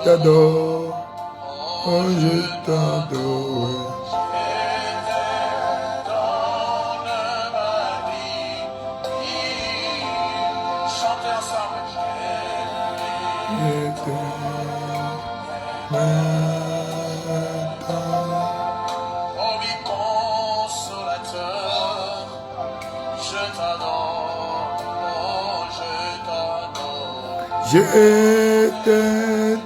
t'adore, oh je t'adore. Je te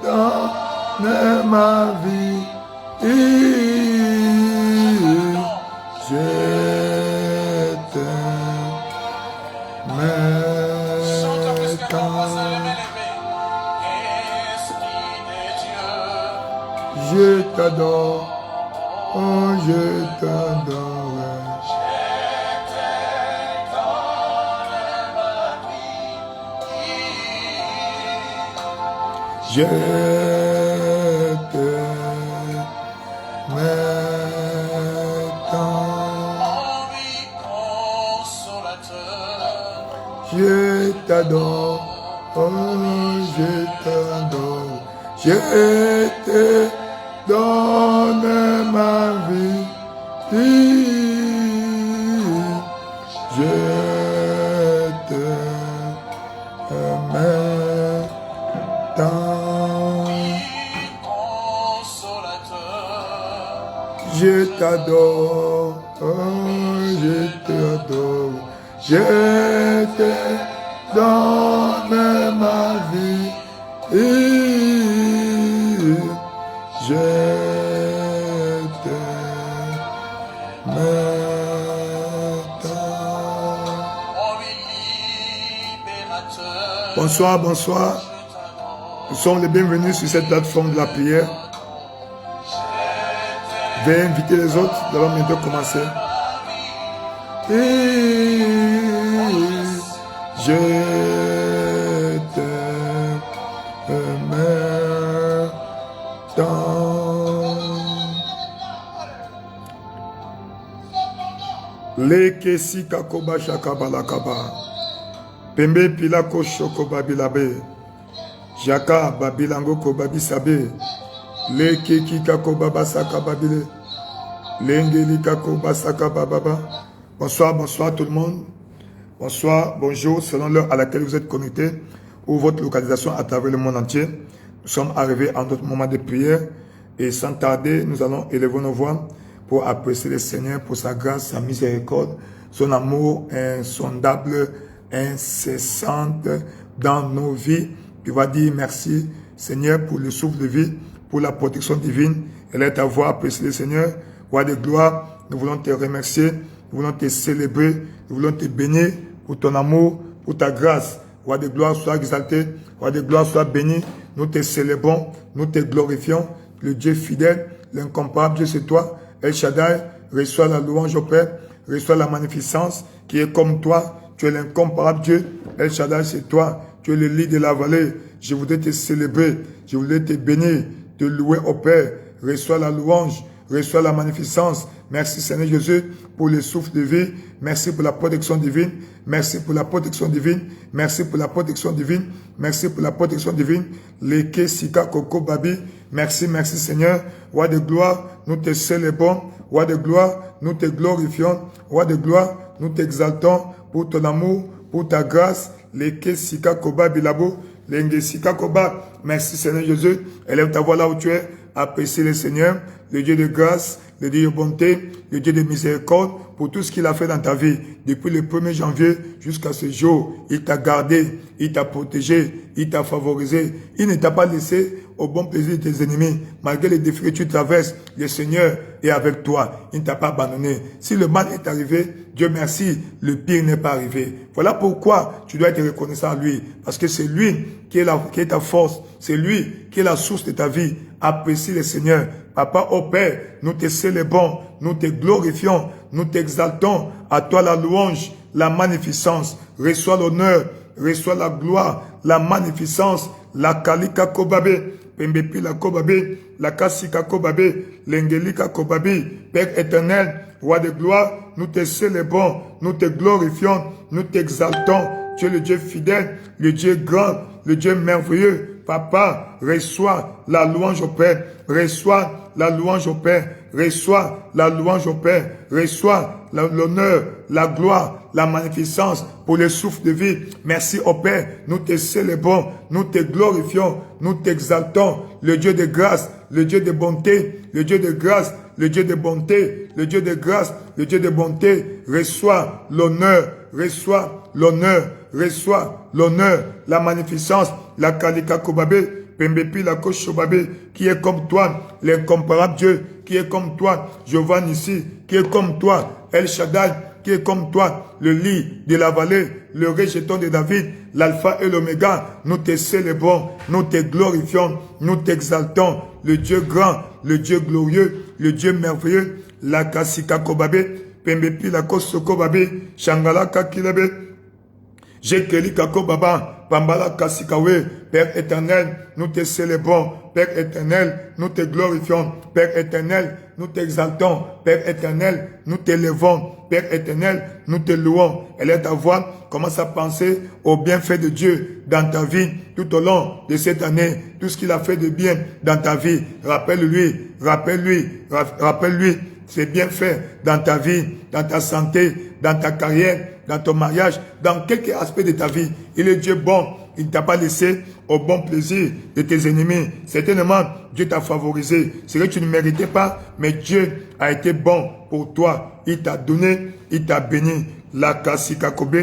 donne ma vie, je t'adore, oh je t'adore. Je t'adore, oh je t'adore. Je te donne ma vie, je je t'adore, oh je t'adore, je te donne ma vie, je Bonsoir, bonsoir. Nous sommes les bienvenus sur cette plateforme de la prière. Veuillez inviter les autres, nous allons bientôt commencer. Je t'aime tant. Leke sika koba shaka balakaba. Pembe pilako shoko babilabe. Jaka babilango kobabi sabe. Leke kika koba basaka babile. Lengelika koba saka bababa. Bonsoir, bonsoir tout le monde. Bonsoir, bonjour, selon l'heure à laquelle vous êtes connectés ou votre localisation à travers le monde entier. Nous sommes arrivés à notre moment de prière et sans tarder, nous allons élever nos voix pour apprécier le Seigneur pour sa grâce, sa miséricorde, son amour insondable, incessante dans nos vies. Tu vas dire merci Seigneur pour le souffle de vie, pour la protection divine. Elle est à voir, apprécier le Seigneur. Roi de gloire, nous voulons te remercier, nous voulons te célébrer, nous voulons te bénir pour ton amour, pour ta grâce. Roi de gloire, sois exalté, roi de gloire, sois béni. Nous te célébrons, nous te glorifions. Le Dieu fidèle, l'incomparable Dieu, c'est toi. El Shaddai, reçois la louange au Père, reçois la magnificence qui est comme toi. Tu es l'incomparable Dieu. El Shaddai, c'est toi. Tu es le lit de la vallée. Je voudrais te célébrer, je voudrais te bénir, te louer au Père. Reçois la louange, reçois la magnificence. Merci Seigneur Jésus pour le souffle de vie. Merci pour la protection divine. Merci pour la protection divine. Merci pour la protection divine. Merci pour la protection divine. Leke sika koko babi. Merci, merci Seigneur. Roi de gloire, nous te célébrons. Roi de gloire, nous te glorifions. Roi de gloire, nous t'exaltons pour ton amour, pour ta grâce. Leke sika koba bilabo. Lenge sika koba. Merci Seigneur Jésus. Élève ta voix là où tu es. Apprécie le Seigneur, le Dieu de grâce, le Dieu de bonté, le Dieu de miséricorde, pour tout ce qu'il a fait dans ta vie. Depuis le 1er janvier jusqu'à ce jour, il t'a gardé, il t'a protégé, il t'a favorisé. Il ne t'a pas laissé au bon plaisir de tes ennemis. Malgré les défis que tu traverses, le Seigneur est avec toi. Il ne t'a pas abandonné. Si le mal est arrivé, Dieu merci, le pire n'est pas arrivé. Voilà pourquoi tu dois être reconnaissant à lui. Parce que c'est lui qui est ta force. C'est lui qui est la source de ta vie. Apprécie le Seigneur. Papa, au Père, nous te célébrons, nous te glorifions, nous t'exaltons. À toi la louange, la magnificence. Reçois l'honneur, reçois la gloire, la magnificence. La kalika kobabe, pembepi la kobabe, la kasika kobabe, l'engelika kobabe. Père éternel, roi de gloire, nous te célébrons, nous te glorifions, nous t'exaltons. Tu es le Dieu fidèle, le Dieu grand, le Dieu merveilleux. Papa, reçois la louange au Père. Reçois la louange au Père. Reçois la louange au Père. Reçois l'honneur, la gloire, la magnificence pour le souffle de vie. Merci au Père. Nous te célébrons, nous te glorifions, nous t'exaltons. Le Dieu de grâce, le Dieu de bonté, le Dieu de grâce, le Dieu de bonté, le Dieu de grâce, le Dieu de bonté. Reçois l'honneur, reçois l'honneur, reçois l'honneur, la magnificence, la kalika kobabe, pembepi la koshobabe, qui est comme toi, l'incomparable Dieu, qui est comme toi, Jehovah Nissi, qui est comme toi, El Shaddai, qui est comme toi, le lit de la vallée, le rejeton de David, l'alpha et l'oméga. Nous te célébrons, nous te glorifions, nous t'exaltons, le Dieu grand, le Dieu glorieux, le Dieu merveilleux, la kasika kobabe, pembepi la kosokobabe, shangala kakilabe, Jekeli kako baba, pambala kasikawe, Père éternel, nous te célébrons, Père éternel, nous te glorifions, Père éternel, nous t'exaltons, Père éternel, nous t'élevons, Père éternel, nous te louons. Elle est ta voix, commence à penser aux bienfaits de Dieu dans ta vie, tout au long de cette année, tout ce qu'il a fait de bien dans ta vie. Rappelle-lui, rappelle-lui, rappelle-lui ses bienfaits dans ta vie, dans ta santé, dans ta carrière, dans ton mariage, dans quelques aspects de ta vie. Il est Dieu bon. Il ne t'a pas laissé au bon plaisir de tes ennemis. Certainement, Dieu t'a favorisé. C'est vrai que tu ne méritais pas, mais Dieu a été bon pour toi. Il t'a donné, il t'a béni. La kasika kobe,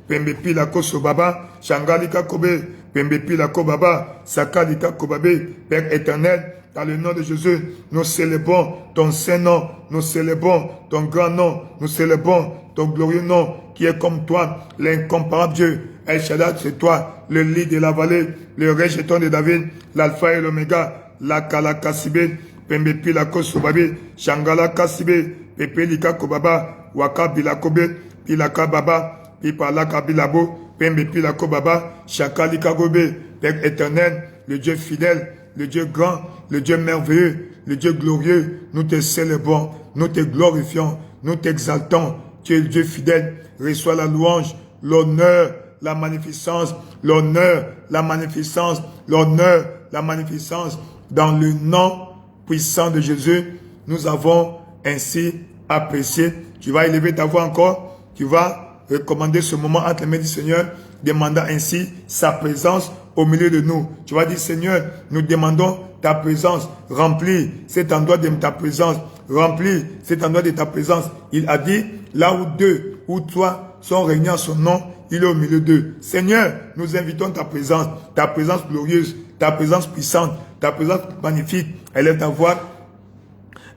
pembepi la kosobaba, shangalika kobe, pembepi la kobaba, sakalika kobabe, Père éternel, dans le nom de Jésus, nous célébrons ton saint nom, nous célébrons ton grand nom, nous célébrons ton glorieux nom, qui est comme toi, l'incomparable Dieu. El Shaddai, c'est toi, le lit de la vallée, le rejeton de David, l'alpha et l'oméga, la kalakasibe, pembepi la kosobabe, shangala kasibe, pepelika kobaba, waka bilakobe, pilaka baba, pipalaka bilabo, pembepi la kobaba, shakalika gobe, Père éternel, le Dieu fidèle, le Dieu grand, le Dieu merveilleux, le Dieu glorieux, nous te célébrons, nous te glorifions, nous t'exaltons. Tu es le Dieu fidèle, reçois la louange, l'honneur, la magnificence, l'honneur, la magnificence, l'honneur, la magnificence. Dans le nom puissant de Jésus, nous avons ainsi apprécié. Tu vas élever ta voix encore, tu vas recommander ce moment entre les mains du Seigneur, demandant ainsi sa présence au milieu de nous. Tu vas dire, Seigneur, nous demandons ta présence, remplis cet endroit de ta présence, remplis cet endroit de ta présence. Il a dit, là où deux ou trois sont réunis en son nom, il est au milieu d'eux. Seigneur, nous invitons ta présence glorieuse, ta présence puissante, ta présence magnifique. Élève ta voix,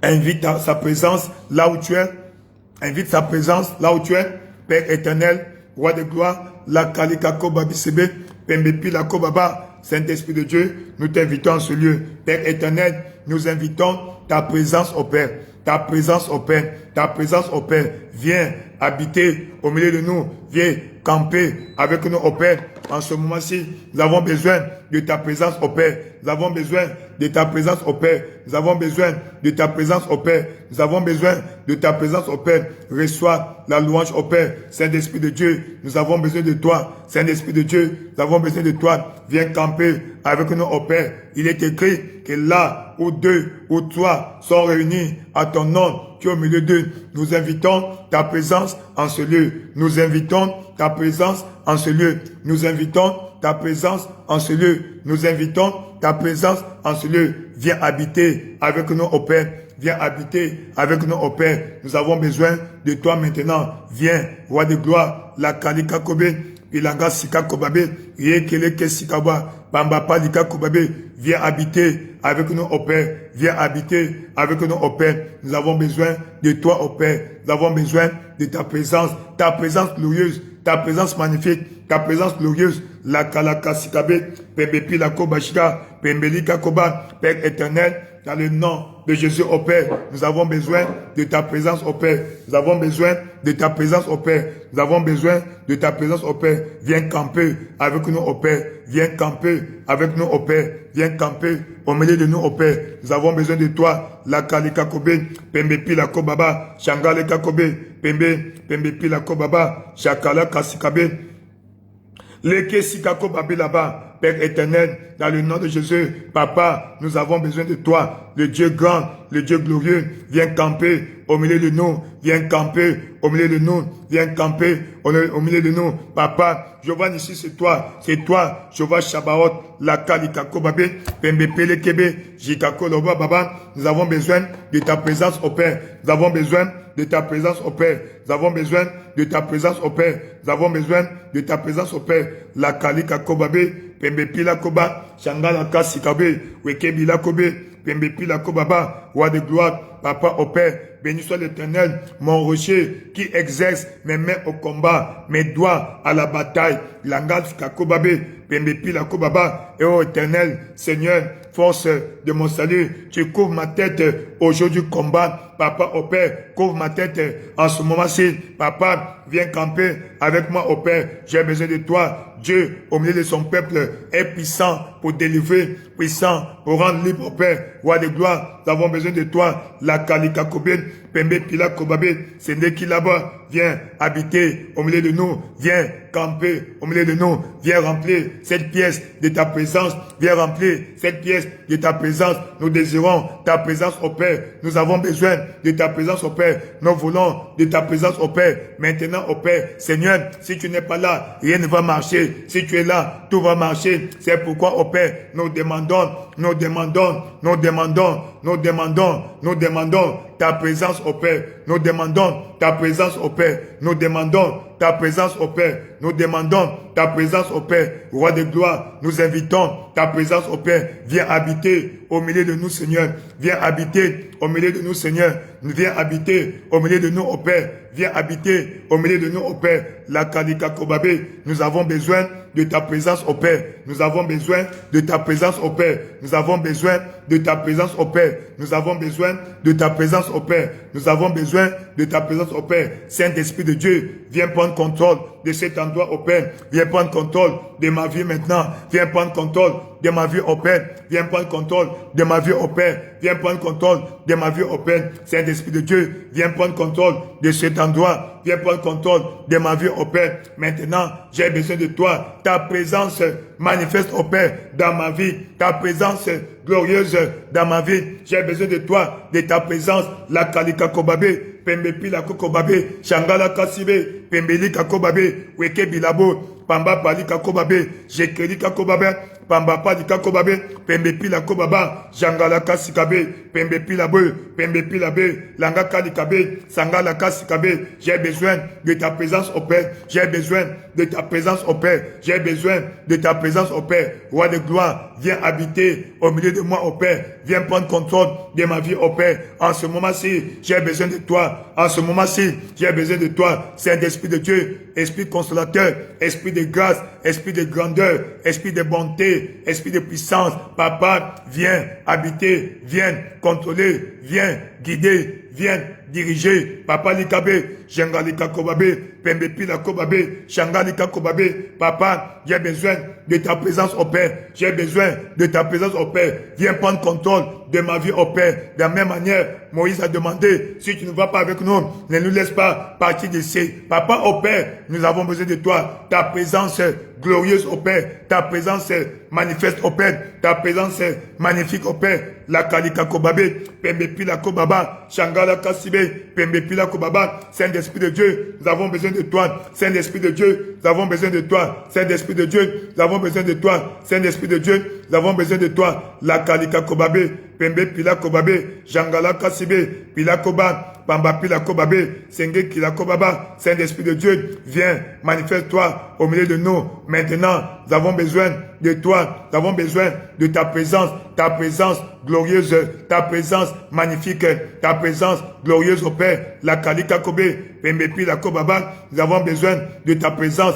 invite sa présence là où tu es, invite sa présence là où tu es, Père éternel, Roi de gloire, la kalikako babisebe, pembepi la kobaba, Saint-Esprit de Dieu, nous t'invitons en ce lieu. Père éternel, nous invitons ta présence au Père, ta présence au Père, ta présence au Père. Viens habiter au milieu de nous, viens camper avec nous au Père. En ce moment-ci, nous avons besoin de ta présence au Père. Nous avons besoin de ta présence au Père. Nous avons besoin de ta présence au Père. Nous avons besoin de ta présence au Père. Reçois la louange au Père. Saint-Esprit de Dieu, nous avons besoin de toi. Saint-Esprit de Dieu, nous avons besoin de toi. Viens camper avec nous au Père. Il est écrit que là où deux ou trois sont réunis à ton nom, tu es au milieu d'eux. Nous invitons ta présence en ce lieu. Nous invitons ta présence en ce lieu. Nous invitons ta présence en ce lieu. Nous invitons ta présence en ce lieu. Viens habiter avec nous au Père. Viens habiter avec nous au Père. Nous avons besoin de toi maintenant. Viens, Roi de gloire, la kalika kobe, ilanga sika kobabe, yekeleke sikaba, bamba palika kobabe. Viens habiter avec nous au Père. Viens habiter avec nous au Père. Nous avons besoin de toi au Père. Nous avons besoin de ta présence glorieuse, ta présence magnifique, ta présence glorieuse. La kalaka sikabe, pembepi la kobashika, pembelika koba, Père éternel, dans le nom de Jésus au Père, nous avons besoin de ta présence au Père. Nous avons besoin de ta présence au Père. Nous avons besoin de ta présence au Père. Viens camper avec nous au Père. Viens camper avec nous au Père. Viens camper au milieu de nous au Père. Nous avons besoin de toi. La kalika kobe, pembe pila kobaba, shangale kakobe, pembe pila kobaba, shakala kasikabe. Leke sikako babi là-bas, Père éternel, dans le nom de Jésus, Papa, nous avons besoin de toi, le Dieu grand, le Dieu glorieux, viens camper au milieu de nous, viens camper au milieu de nous, viens camper au milieu de nous. Papa, je vois ici, c'est toi, je vois Shabaot, la Kalikako Babé, Pembe Pele Kebe, Jikako Loba Baba, nous avons besoin de ta présence au Père, nous avons besoin de ta présence au Père, nous avons besoin de ta présence au Père, nous avons besoin de ta présence au Père, la Kalikako Babé, Pembe Pila Koba, Shangala Kasikabe, Wekebila Kobe, Pembe Pila Kobaba, roi de gloire, Papa au Père, béni soit l'Éternel, mon rocher qui exerce mes mains au combat, mes doigts à la bataille, Langal Kakobabé, Pembe Pila Kobaba, et ô Éternel, Seigneur, force de mon salut, tu couvres ma tête au jour du combat, Papa au Père, couvre ma tête en ce moment-ci, Papa, viens camper avec moi au Père, j'ai besoin de toi, Dieu, au milieu de son peuple, est puissant pour délivrer, puissant pour rendre libre au Père, roi de gloire, nous avons besoin de toi, la Kalika Kobé, Pembe Pila Kobabé, c'est né qui là-bas, viens habiter au milieu de nous, viens camper au milieu de nous, viens remplir cette pièce de ta présence, viens remplir cette pièce de ta présence, nous désirons ta présence au Père, nous avons besoin de ta présence au Père, nous voulons de ta présence au Père, maintenant au Père, Seigneur, si tu n'es pas là, rien ne va marcher, si tu es là, tout va marcher, c'est pourquoi au Père, nous demandons ta présence au Père, nous demandons ta présence au Père, nous demandons ta présence au Père, nous demandons ta présence au Père, roi de gloire, nous invitons ta présence au Père, viens habiter au milieu de nous Seigneur, viens habiter au milieu de nous Seigneur, viens habiter au milieu de nous au Père, viens habiter au milieu de nous au Père, la Kalika Kobabé, nous avons besoin de ta présence au Père, nous avons besoin de ta présence au Père, nous avons besoin de ta présence au Père, nous avons besoin de ta présence au Père, nous avons besoin de ta présence au Père, Saint-Esprit de Dieu, viens prendre contrôle de cet endroit au Père, viens prendre contrôle de ma vie maintenant, viens prendre contrôle de ma vie au Père, viens prendre contrôle de ma vie au Père, viens prendre contrôle de ma vie au Père, Saint-Esprit de Dieu, viens prendre contrôle de cet endroit, viens prendre contrôle de ma vie au Père, maintenant j'ai besoin de toi, ta présence manifeste au Père dans ma vie, ta présence glorieuse dans ma vie, j'ai besoin de toi, de ta présence, la Kalika Kobabé, Pembe Pila Kokobabé, Shangala Kasibe, Pembeli Kakobabé, Weke Bilabo, Pamba Pali Kakobabé, Jekeli Kakobabé, Pamba Pali Kakobabé, Pembe Pila Kobaba, Jangala Kasikabe, Pembe Pila Be, Pembe Pila Be, Langa Kalikabe, Sangala Kasikabe, j'ai besoin de ta présence au Père, j'ai besoin de ta présence au Père, j'ai besoin de ta présence au Père, roi de gloire, viens habiter au milieu de moi au Père, viens prendre contrôle de ma vie au Père, en ce moment-ci, j'ai besoin de toi, en ce moment-ci, j'ai besoin de toi, Saint-Esprit de Dieu, Esprit consolateur, Esprit de grâce, Esprit de grandeur, Esprit de bonté, Esprit de puissance, Papa, viens habiter, viens contrôler, viens guider, viens diriger, Papa Likabe, Jangalika Kobabe, Pembe Pila Kobabe, Shangalika Kobabe, Papa, j'ai besoin de ta présence au Père, j'ai besoin de ta présence au Père, viens prendre contrôle de ma vie au Père, de la même manière, Moïse a demandé, si tu ne vas pas avec nous, ne nous laisse pas partir d'ici, Papa au Père, nous avons besoin de toi, ta présence glorieuse au Père, ta présence manifeste au Père, ta présence magnifique au Père, la Kalika Kobabe, Pembe Pila Kobaba, Shangala Kasibe, Pembe Pila Kobaba, Saint-Esprit de Dieu, nous avons besoin de toi, Saint-Esprit de Dieu, nous avons besoin de toi, Saint-Esprit de Dieu, nous avons besoin de toi, Saint-Esprit de Dieu, nous avons besoin de toi, la Kalika Kobabe, Pembe Pila Kobabe, Jangala Kasibe, Pila Koba, Pamba Pila Kobabe, Senge Kila Kobaba, Saint-Esprit de Dieu, viens, manifeste-toi au milieu de nous. Maintenant, nous avons besoin de toi, nous avons besoin de ta présence glorieuse, ta présence magnifique, ta présence glorieuse au Père, la Kalika Kobe, Pembe Pila Kobaba, nous avons besoin de ta présence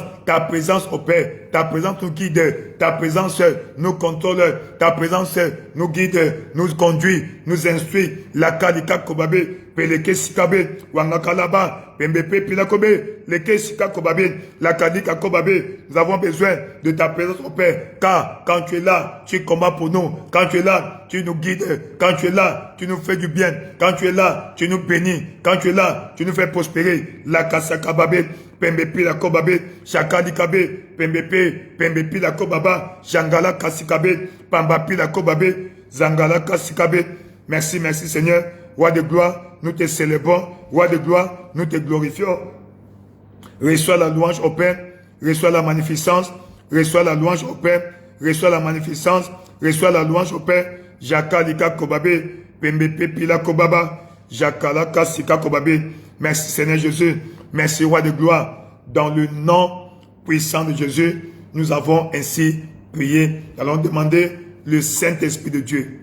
au Père, ta présence nous guide, ta présence nous contrôle, ta présence nous guide, nous conduit, nous instruit, la Kalika Kobabe, peleke sikabe, wangakalaba, pembepe pilakobe, leke sikakobabe, lakadika kobabe. Nous avons besoin de ta présence, mon Père, car quand tu es là, tu combats pour nous. Quand tu es là, tu nous guides. Quand tu es là, tu nous fais du bien. Quand tu es là, tu nous bénis. Quand tu es là, tu nous fais prospérer. La kasakababe, pembepe la kobabe, shakadikabe, pembepe la kobaba, jangala kasikabe, pambapi la kobabe, zangala kasikabe. Merci, merci Seigneur. Roi de gloire, nous te célébrons. Roi de gloire, nous te glorifions. Reçois la louange au Père. Reçois la magnificence. Reçois la louange au Père. Reçois la magnificence. Reçois la louange au Père. Jakalika kobabe. Pembepe pila kobaba. Jakalaka sika kobabe. Merci Seigneur Jésus. Merci Roi de gloire. Dans le nom puissant de Jésus, nous avons ainsi prié. Nous allons demander le Saint-Esprit de Dieu.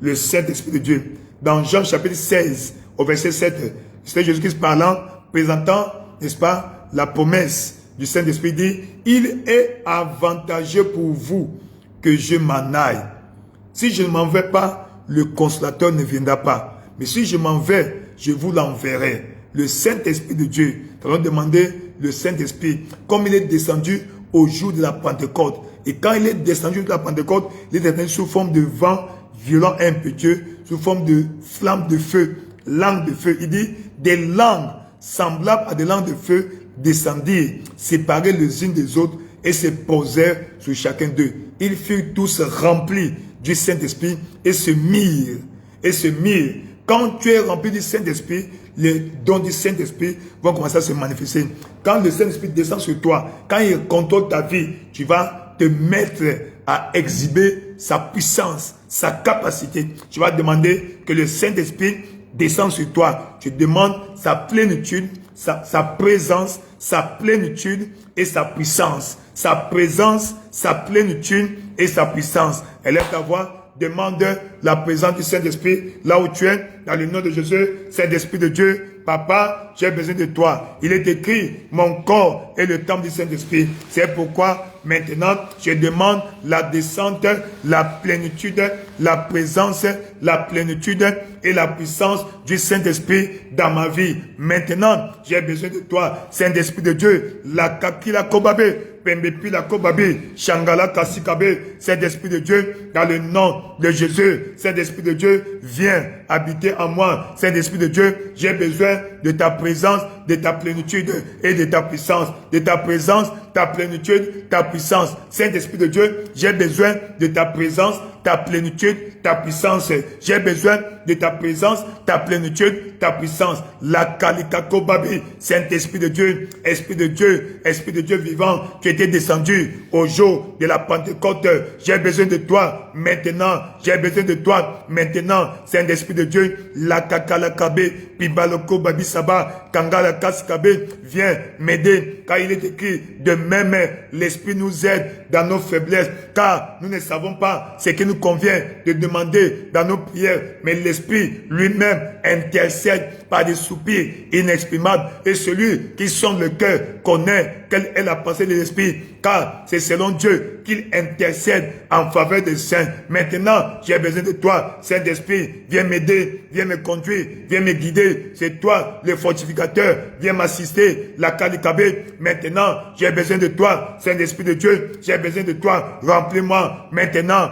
Le Saint-Esprit de Dieu. Dans Jean chapitre 16, au verset 7, c'est Jésus-Christ parlant, présentant, n'est-ce pas, la promesse du Saint-Esprit dit, il est avantageux pour vous que je m'en aille. Si je ne m'en vais pas, le consolateur ne viendra pas. Mais si je m'en vais, je vous l'enverrai. Le Saint-Esprit de Dieu. Nous allons demander le Saint-Esprit, comme il est descendu au jour de la Pentecôte. Et quand il est descendu de la Pentecôte, il est descendu sous forme de vent violent et impétueux, sous forme de flamme de feu, langue de feu. Il dit, des langues semblables à des langues de feu descendirent, séparées les unes des autres et se posèrent sur chacun d'eux. Ils furent tous remplis du Saint-Esprit et se mirent. Quand tu es rempli du Saint-Esprit, les dons du Saint-Esprit vont commencer à se manifester. Quand le Saint-Esprit descend sur toi, quand il contrôle ta vie, tu vas te mettre à exhiber sa puissance, sa capacité. Tu vas demander que le Saint-Esprit descende sur toi. Tu demandes sa plénitude, sa présence, sa plénitude et sa puissance. Sa présence, sa plénitude et sa puissance. Élève ta voix. Demande la présence du Saint-Esprit là où tu es, dans le nom de Jésus. Saint-Esprit de Dieu, Papa, j'ai besoin de toi. Il est écrit, mon corps est le temple du Saint-Esprit. C'est pourquoi maintenant, je demande la descente, la plénitude, la présence, la plénitude et la puissance du Saint-Esprit dans ma vie. Maintenant, j'ai besoin de toi, Saint-Esprit de Dieu. La kakila kobabe, pembepi la kobabe, shangala kasikabe, Saint-Esprit de Dieu, dans le nom de Jésus. Saint-Esprit de Dieu, viens habiter en moi. Saint-Esprit de Dieu, j'ai besoin de ta présence, de ta plénitude et de ta puissance. De ta présence, ta plénitude, ta puissance. Saint-Esprit de Dieu, j'ai besoin de ta présence, ta plénitude, ta puissance. J'ai besoin de ta présence, ta plénitude, ta puissance. La kalika kobabi, Saint-Esprit de Dieu, Esprit de Dieu vivant, qui était descendu au jour de la Pentecôte. J'ai besoin de toi maintenant. J'ai besoin de toi maintenant. Saint-Esprit de Dieu, la kakalakabe, pibaloko babi saba, kangala kaskabe, viens m'aider. Car il est écrit, de même l'Esprit nous aide dans nos faiblesses, car nous ne savons pas ce qui nous convient de demander dans nos prières, mais l'Esprit lui-même intercède par des soupirs inexprimables, et celui qui sonde le cœur connaît quelle est la pensée de l'Esprit, car c'est selon Dieu qu'il intercède en faveur des saints. Maintenant, j'ai besoin de toi, Saint-Esprit, viens m'aider, viens me conduire, viens me guider, c'est toi le fortificateur, viens m'assister, la kalikabé. Maintenant, j'ai besoin de toi, Saint-Esprit de Dieu, j'ai besoin de toi, remplis-moi maintenant,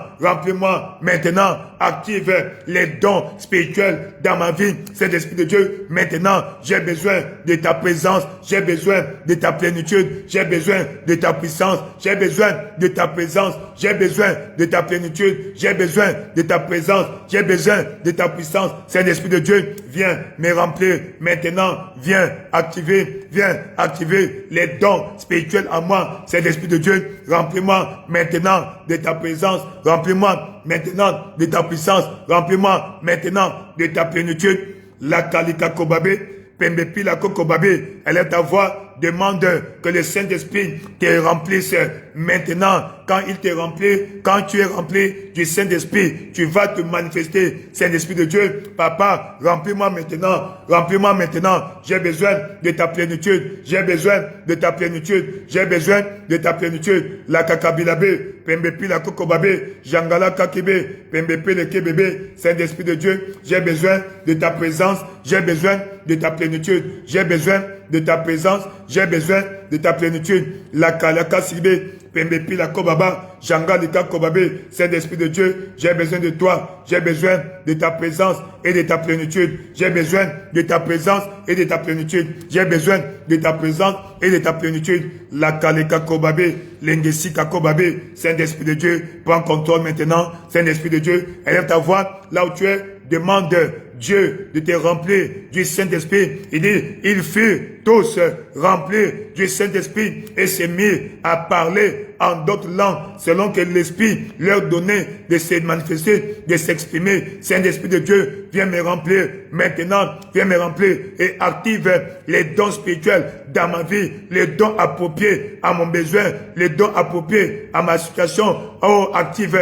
active les dons spirituels dans ma vie, Saint-Esprit de Dieu. Maintenant, j'ai besoin de ta présence, j'ai besoin de ta plénitude, j'ai besoin de ta puissance, j'ai besoin de ta présence, j'ai besoin de ta plénitude, j'ai besoin de ta présence, j'ai besoin de ta puissance. Saint-Esprit de Dieu, viens me remplir maintenant, viens activer les dons spirituels en moi. Saint-Esprit de Dieu, remplis-moi maintenant de ta présence, remplis-moi maintenant de ta puissance, remplis-moi maintenant de ta plénitude. La kalika kobabe, pembepi la kokobabe, élève ta voix, demande que le Saint-Esprit te remplisse maintenant. Quand il te remplit, quand tu es rempli du Saint-Esprit, tu vas te manifester, Saint-Esprit de Dieu. Papa, remplis-moi maintenant, remplis-moi maintenant. J'ai besoin de ta plénitude, j'ai besoin de ta plénitude, j'ai besoin de ta plénitude. La kakabilabe, pembepi la kokobabe, jangala kakibe, pembepi le kebebe, Saint-Esprit de Dieu, j'ai besoin de ta présence, j'ai besoin de ta plénitude, j'ai besoin de ta présence, j'ai besoin de ta plénitude. La kalaka sibe, pembepi la kobaba, jangalika kobabe, Saint-Esprit de Dieu, j'ai besoin de toi, j'ai besoin de ta présence et de ta plénitude, j'ai besoin de ta présence et de ta plénitude, j'ai besoin de ta présence et de ta plénitude. La kaleka kobabe, l'engesika kobabe, Saint-Esprit de Dieu, prends contrôle maintenant, Saint-Esprit de Dieu, élève ta voix là où tu es, demande Dieu de te remplir du Saint-Esprit. Il dit, ils furent tous remplis du Saint-Esprit et s'est mis à parler en d'autres langues selon que l'Esprit leur donnait de se manifester, de s'exprimer. Saint-Esprit de Dieu, viens me remplir maintenant, viens me remplir et active les dons spirituels dans ma vie, les dons appropriés à mon besoin, les dons appropriés à ma situation. Oh, active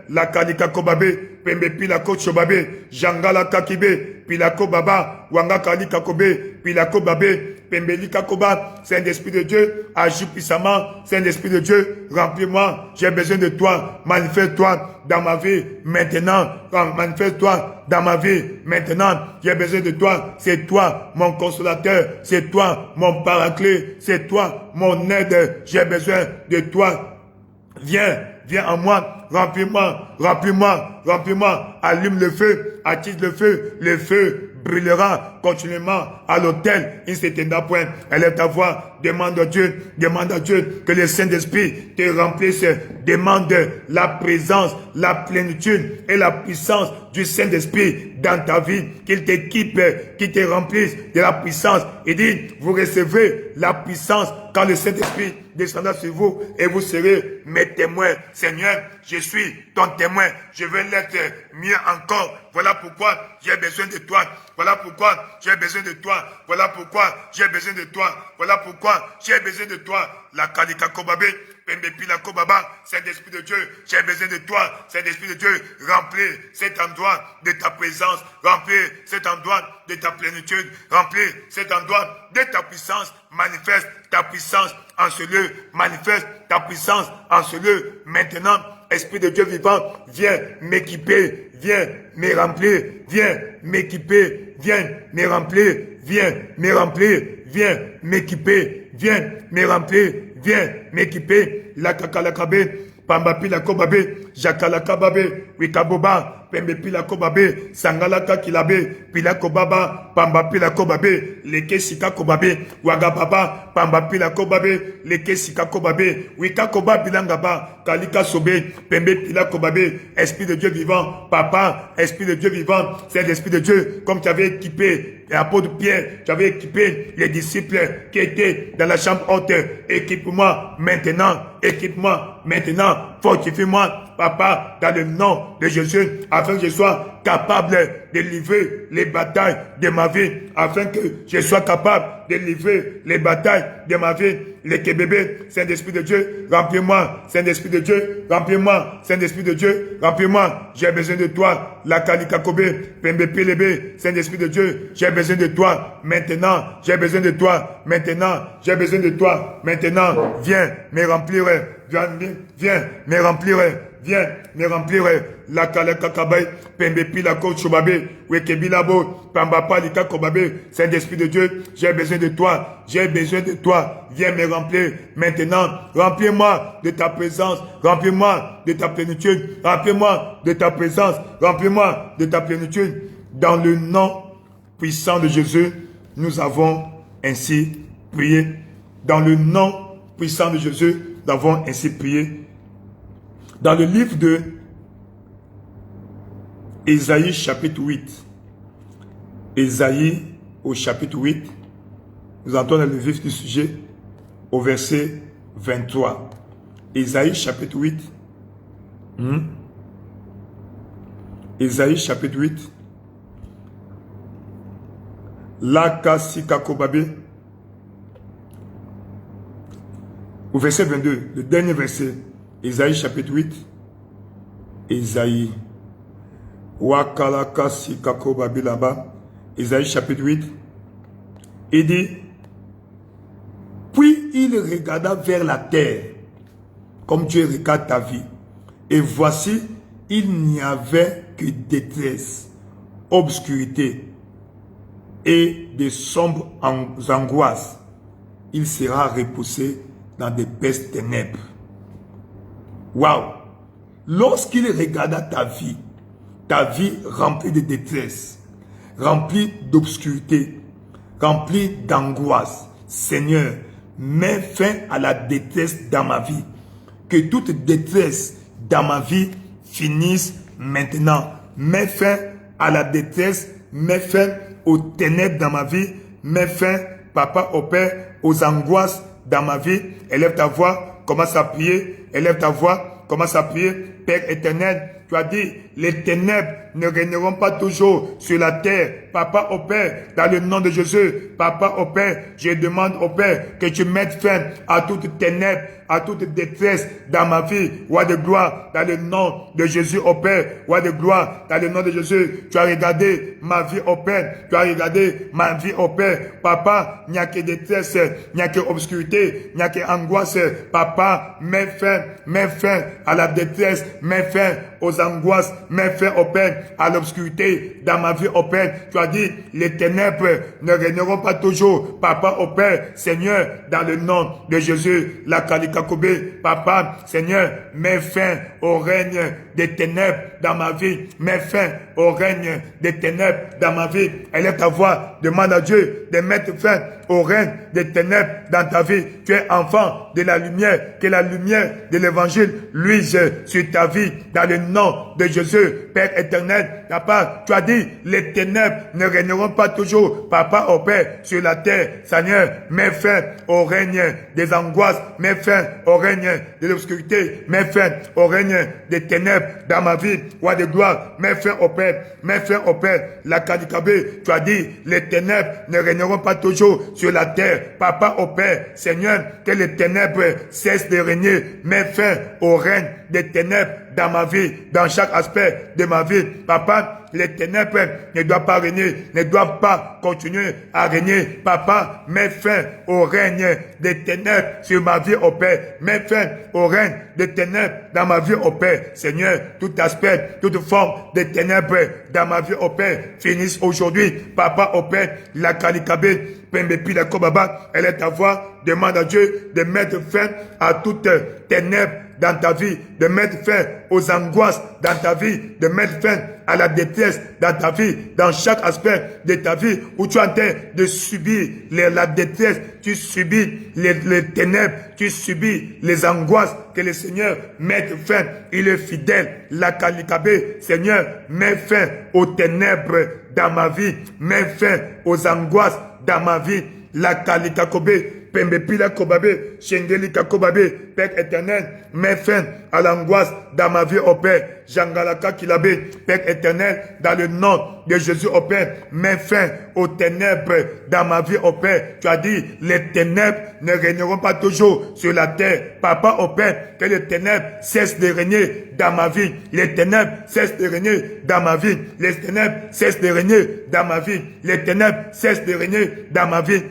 la kadika kobabe, pembe pilako chobabe, jangala kakibe, pilako baba, wanga kalika kobe, pilako babe, pembe lika koba. Saint-Esprit de Dieu, agis puissamment. Saint-Esprit de Dieu, remplis-moi. J'ai besoin de toi. Manifeste-toi dans ma vie maintenant. Manifeste-toi dans ma vie maintenant. J'ai besoin de toi. C'est toi mon consolateur. C'est toi mon paraclet. C'est toi mon aide. J'ai besoin de toi. Viens en moi, remplis-moi, allume le feu, attise le feu brûlera continuellement à l'autel, il ne s'éteindra point. Élève ta voix, demande à Dieu que le Saint-Esprit te remplisse, demande la présence, la plénitude et la puissance du Saint-Esprit dans ta vie, qu'il t'équipe, qu'il te remplisse de la puissance. Il dit, vous recevez la puissance quand le Saint-Esprit descendra sur vous et vous serez mes témoins. Seigneur, je suis ton témoin, je veux l'être mieux encore. Voilà pourquoi j'ai besoin de toi. Voilà pourquoi j'ai besoin de toi. Voilà pourquoi j'ai besoin de toi. Voilà pourquoi j'ai besoin de toi. La kalika kobabe, pembepi la kobaba, Saint-Esprit de Dieu, j'ai besoin de toi. Saint-Esprit de Dieu, remplis cet endroit de ta présence. Remplis cet endroit de ta plénitude. Remplis cet endroit de ta puissance. Manifeste ta puissance en ce lieu. Manifeste ta puissance en ce lieu. Maintenant, Esprit de Dieu vivant, viens m'équiper, viens me remplir, viens m'équiper, viens me remplir, viens me remplir, viens m'équiper, viens me remplir, viens m'équiper. La kakalakabe, pambapi la kobabe, jakalakababe, wikaboba, pembe pila kobabe, sangalaka kilabe, pila kobaba, pamba pila kobabe, leke sika kobabe, wagababa, pamba pila kobabe, leke sika kobabe, wika koba bilangaba, kalika sobe, pembe pila kobabe. Esprit de Dieu vivant, papa, Esprit de Dieu vivant, c'est l'Esprit de Dieu, comme tu avais équipé l'apôtre Pierre, tu avais équipé les disciples qui étaient dans la chambre haute. Équipe-moi maintenant, fortifie-moi, papa, dans le nom de Jésus, afin que je sois capable de livrer les batailles de ma vie, afin que je sois capable de livrer les batailles de ma vie. Les kébébés, Saint-Esprit de Dieu, remplis-moi, Saint-Esprit de Dieu, remplis-moi, Saint-Esprit de Dieu, remplis-moi, j'ai besoin de toi. La kalikakobe, pembe pilebe, Saint-Esprit de Dieu, j'ai besoin de toi maintenant, j'ai besoin de toi maintenant, j'ai besoin de toi maintenant, viens me remplir, viens me remplir, viens me remplir. La kalakakabai, pembe pila ko chobabe, wekebilabo, pamba palika kobabe. Saint-Esprit de Dieu, j'ai besoin de toi, j'ai besoin de toi, viens me remplir maintenant, remplis-moi de ta présence, remplis-moi de ta plénitude, remplis-moi de ta présence, remplis-moi de ta plénitude. Dans le nom puissant de Jésus, nous avons ainsi prié. Dans le nom puissant de Jésus, nous avons ainsi prié. Dans le livre de Ésaïe chapitre 8, Ésaïe au chapitre 8, nous entrons dans le vif du sujet au verset 23. Ésaïe chapitre 8. Ésaïe chapitre 8. Lakasikakobabé. Au verset 22, le dernier verset, Ésaïe chapitre 8. Ésaïe. Wakalakasikakobabé là-bas. Ésaïe chapitre 8. Il dit, puis il regarda vers la terre, comme Dieu regarde ta vie. Et voici, il n'y avait que détresse, obscurité et de sombres angoisses. Il sera repoussé dans des pestes ténèbres. Waouh! Lorsqu'il regarda ta vie remplie de détresse, remplie d'obscurité, remplie d'angoisse, Seigneur, mets fin à la détresse dans ma vie. Que toute détresse dans ma vie finisse maintenant. Mets fin à la détresse, mets fin aux ténèbres dans ma vie, mets fin, Papa, au Père, aux angoisses dans ma vie. Élève ta voix, commence à prier. Élève ta voix, commence à prier. Père éternel, tu as dit, les ténèbres ne régneront pas toujours sur la terre. Papa au Père, dans le nom de Jésus, Papa au Père, je demande au Père que tu mettes fin à toute ténèbres, à toute détresse dans ma vie. Roi de gloire, dans le nom de Jésus au Père. Roi de gloire, dans le nom de Jésus, tu as regardé ma vie au Père. Tu as regardé ma vie au Père. Papa, il n'y a que détresse, il n'y a que obscurité, il n'y a que angoisse. Papa, mets fin à la détresse, mets fin aux angoisses, mets fin au Père à l'obscurité dans ma vie au Père. Tu as dit, les ténèbres ne régneront pas toujours. Papa au Père, Seigneur, dans le nom de Jésus, la Kalikakobé, Papa, Seigneur, mets fin au règne des ténèbres dans ma vie. Mets fin au règne des ténèbres dans ma vie. Élève ta voix, demande à Dieu de mettre fin au règne des ténèbres dans ta vie. Tu es enfant de la lumière, que la lumière de l'évangile luise sur ta vie dans le nom de Jésus. Père éternel, Papa, tu as dit, les ténèbres ne régneront pas toujours. Papa, au Père, sur la terre, Seigneur, mets fin au règne des angoisses, mets fin au règne de l'obscurité, mets fin au règne des ténèbres dans ma vie. Roi de gloire, mets fin au Père, mets fin au Père. La Kadikabé, tu as dit, les ténèbres ne régneront pas toujours sur la terre. Papa, au Père, Seigneur, que les ténèbres cessent de régner. Mets fin au règne des ténèbres dans ma vie, dans chaque aspect de ma vie. Papa, les ténèbres ne doivent pas régner, ne doivent pas continuer à régner. Papa, mets fin au règne des ténèbres sur ma vie, au Père. Mets fin au règne des ténèbres dans ma vie, au Père. Seigneur, tout aspect, toute forme de ténèbres dans ma vie, au Père, finissent aujourd'hui. Papa, au Père, la Kalikabé, Pembepi, la Kobaba, elle est ta voix. Demande à Dieu de mettre fin à toute ténèbres dans ta vie, de mettre fin aux angoisses dans ta vie, de mettre fin à la détresse dans ta vie, dans chaque aspect de ta vie où tu es en train de subir la détresse, tu subis les ténèbres, tu subis les angoisses, que le Seigneur mette fin. Il est fidèle. La Kalikabé, Seigneur, mets fin aux ténèbres dans ma vie, mets fin aux angoisses dans ma vie. La Kalikakobé, Pembepila Kobabé, Shengelika Kobabé, Père éternel, mets fin à l'angoisse dans ma vie, au Père. Jangalaka Kilabé, Père éternel, dans le nom de Jésus, au Père, mets fin aux ténèbres dans ma vie, au Père. Tu as dit, les ténèbres ne régneront pas toujours sur la terre. Papa, au Père, que les ténèbres cessent de régner dans ma vie. Les ténèbres cessent de régner dans ma vie. Les ténèbres cessent de régner dans ma vie. Les ténèbres cessent de régner dans ma vie.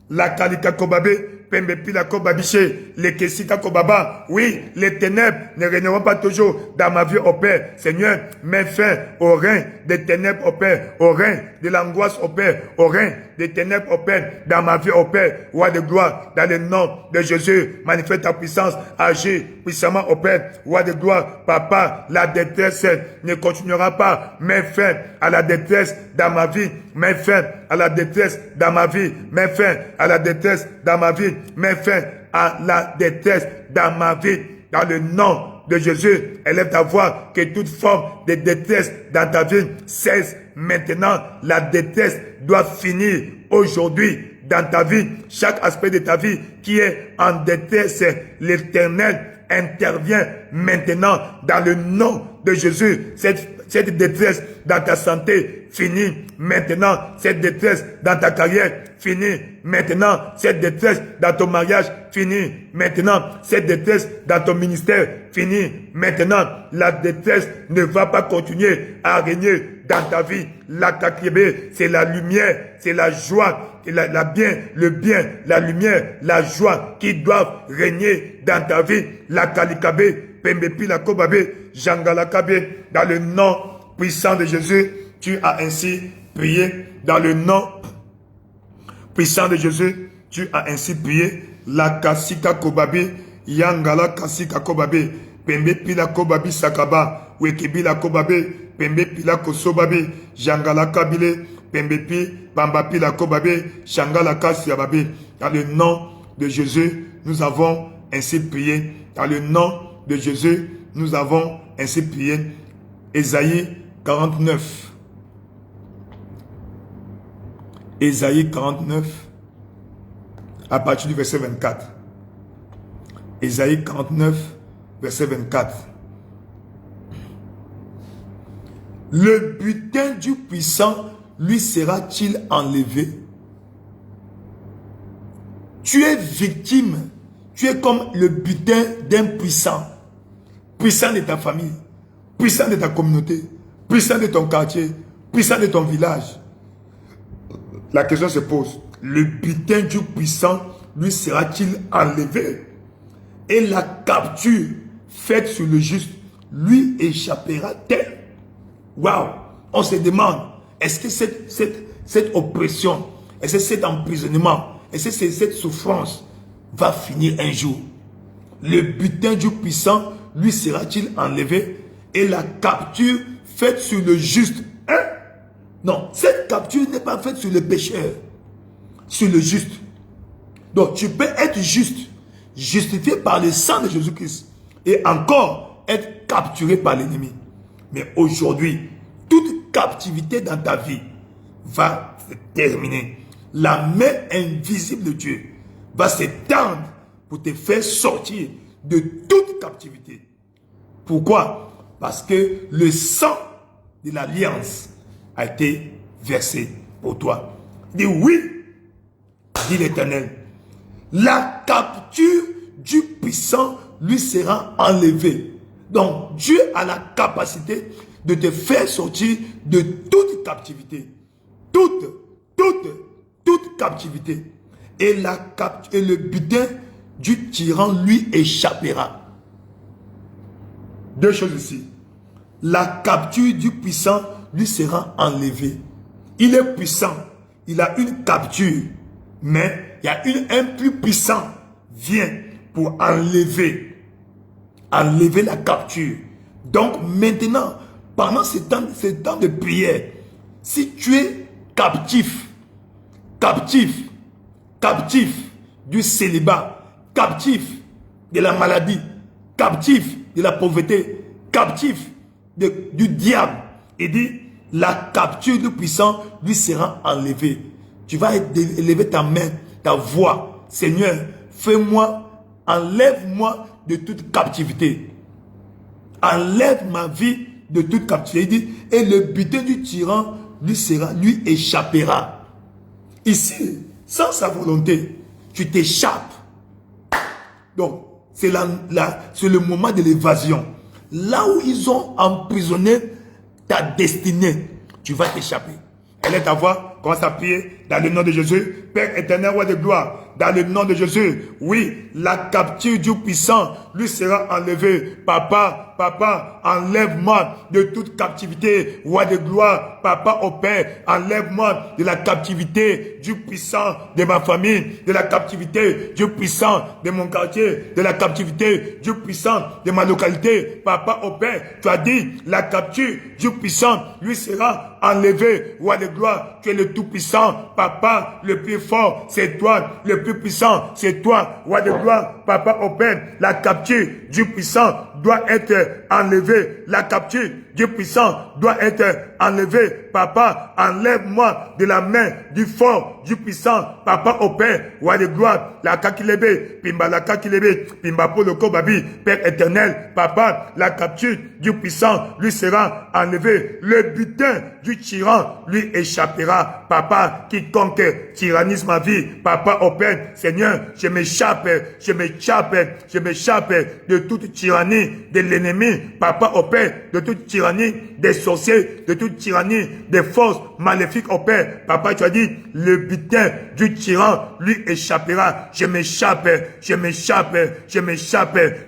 La Kalika Kobabé, Pembepila Kobabiché, les Kessika Kobaba. Oui, les ténèbres ne régneront pas toujours dans ma vie, au Père. Seigneur, mets fin au règne des ténèbres, au Père, au règne de l'angoisse, au Père, au règne des ténèbres, au Père, dans ma vie, au Père. Roi de gloire, dans le nom de Jésus, manifeste ta puissance, agis puissamment, au Père. Roi de gloire, Papa, la détresse ne continuera pas. Mets fin à la détresse dans ma vie. Mets fin à la détresse dans ma vie. Mets fin à la détresse dans ma vie. Mets fin à la détresse dans ma vie. Dans le nom de Jésus, élève ta voix, que toute forme de détresse dans ta vie cesse maintenant. La détresse doit finir aujourd'hui dans ta vie. Chaque aspect de ta vie qui est en détresse, l'Éternel intervient maintenant dans le nom de Jésus. Cette détresse dans ta santé, finie maintenant. Cette détresse dans ta carrière, finie maintenant. Cette détresse dans ton mariage, finie maintenant. Cette détresse dans ton ministère, finie maintenant. La détresse ne va pas continuer à régner dans ta vie. La Kakribe, c'est la lumière, c'est la joie, et le bien, la lumière, la joie qui doivent régner dans ta vie. La Kalikabe, Pembepi, la Kobabe, Jangalakabe, dans le nom puissant de Jésus, tu as ainsi prié. Dans le nom puissant de Jésus, tu as ainsi prié. La Kasika Kobabe, Yangala Kasika Kobabe, Pembepi la Kobabi Sakaba, Wekibi la Kobabe, Pembepi la Kosobabe, Jangala Kabile, Pembepi, Bambapi la Kobabe, Shangala Kasiababe. Dans le nom de Jésus, nous avons ainsi prié. Dans le nom de Jésus, nous avons ainsi prié. Ésaïe 49. Ésaïe 49, à partir du verset 24. Ésaïe 49, verset 24. Le butin du puissant lui sera-t-il enlevé? Tu es victime. Tu es comme le butin d'un puissant. Puissant de ta famille, puissant de ta communauté, puissant de ton quartier, puissant de ton village. La question se pose, le butin du puissant lui sera-t-il enlevé? Et la capture faite sur le juste lui échappera-t-elle? Waouh! On se demande, est-ce que cette oppression, est-ce que cet emprisonnement, est-ce que cette souffrance va finir un jour? Le butin du puissant lui sera-t-il enlevé? Et la capture faite sur le juste. Hein? Non, cette capture n'est pas faite sur le pécheur, sur le juste. Donc tu peux être juste, justifié par le sang de Jésus-Christ, et encore être capturé par l'ennemi. Mais aujourd'hui, toute captivité dans ta vie va se terminer. La main invisible de Dieu va s'étendre pour te faire sortir de toute captivité. Pourquoi? Parce que le sang de l'alliance a été versé pour toi. Dis oui, dit l'Éternel. La capture du puissant lui sera enlevée. Donc Dieu a la capacité de te faire sortir de toute captivité. Toute captivité. Et le butin du tyran lui échappera. Deux choses ici. La capture du puissant lui sera enlevée. Il est puissant. Il a une capture. Mais il y a un plus puissant vient pour enlever la capture. Donc maintenant, pendant ce temps de prière, si tu es captif du célibat, captif de la maladie, captif de la pauvreté, captif du diable, il dit, la capture du puissant lui sera enlevée. Tu vas élever ta main, ta voix. Seigneur, enlève-moi de toute captivité. Enlève ma vie de toute captivité. Il dit, et le butin du tyran lui échappera. Ici, sans sa volonté, tu t'échappes. Donc, c'est le moment de l'évasion. Là où ils ont emprisonné ta destinée, tu vas t'échapper. Elle est ta voix, commence à prier dans le nom de Jésus. Père éternel, roi de gloire, dans le nom de Jésus, oui, la capture du puissant lui sera enlevée. Papa, enlève-moi de toute captivité, roi de gloire. Papa au Père, enlève-moi de la captivité du puissant de ma famille, de la captivité du puissant de mon quartier, de la captivité du puissant de ma localité. Papa au Père, tu as dit, la capture du puissant lui sera enlevée, roi de gloire. Tu es le tout-puissant, Papa, le plus fort, c'est toi, le plus puissant, c'est toi, roi de gloire. Papa, au Père, la capture du puissant doit être enlevée. La capture du puissant doit être enlevée. Papa, enlève-moi de la main du fort, du puissant. Papa, au Père, roi de gloire, la kakilebe, pimba la kakilebe, pimba pour le kobabi, Père éternel. Papa, la capture du puissant lui sera enlevée. Le butin du tyran lui échappera. Papa, quiconque tyrannise ma vie, Papa, au Père, Seigneur, je m'échappe de toute tyrannie de l'ennemi. Papa, au Père, de toute tyrannie des sorciers, de toute tyrannie des forces maléfiques, au Père. Papa, tu as dit, le butin du tyran lui échappera. Je m'échappe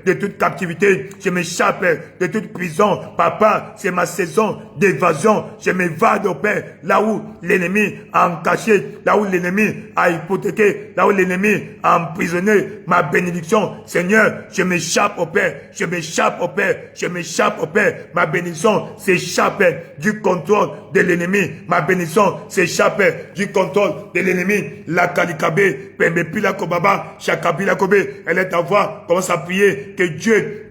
de toute captivité. Je m'échappe de toute prison. Papa, c'est ma saison d'évasion. Je m'évade, au Père, là où l'ennemi a encaché, là où l'ennemi a hypothéqué, là où l'ennemi a emprisonné ma bénédiction. Seigneur, je m'échappe, au Père. Je m'échappe, au Père. Je m'échappe, au Père. Ma bénédiction s'échappe du contrôle de l'ennemi. Ma bénédiction s'échappe du contrôle de l'ennemi. La kalikabe, pembe pila kobaba, chakabila kobe. Elle est à voir, commence à prier que Dieu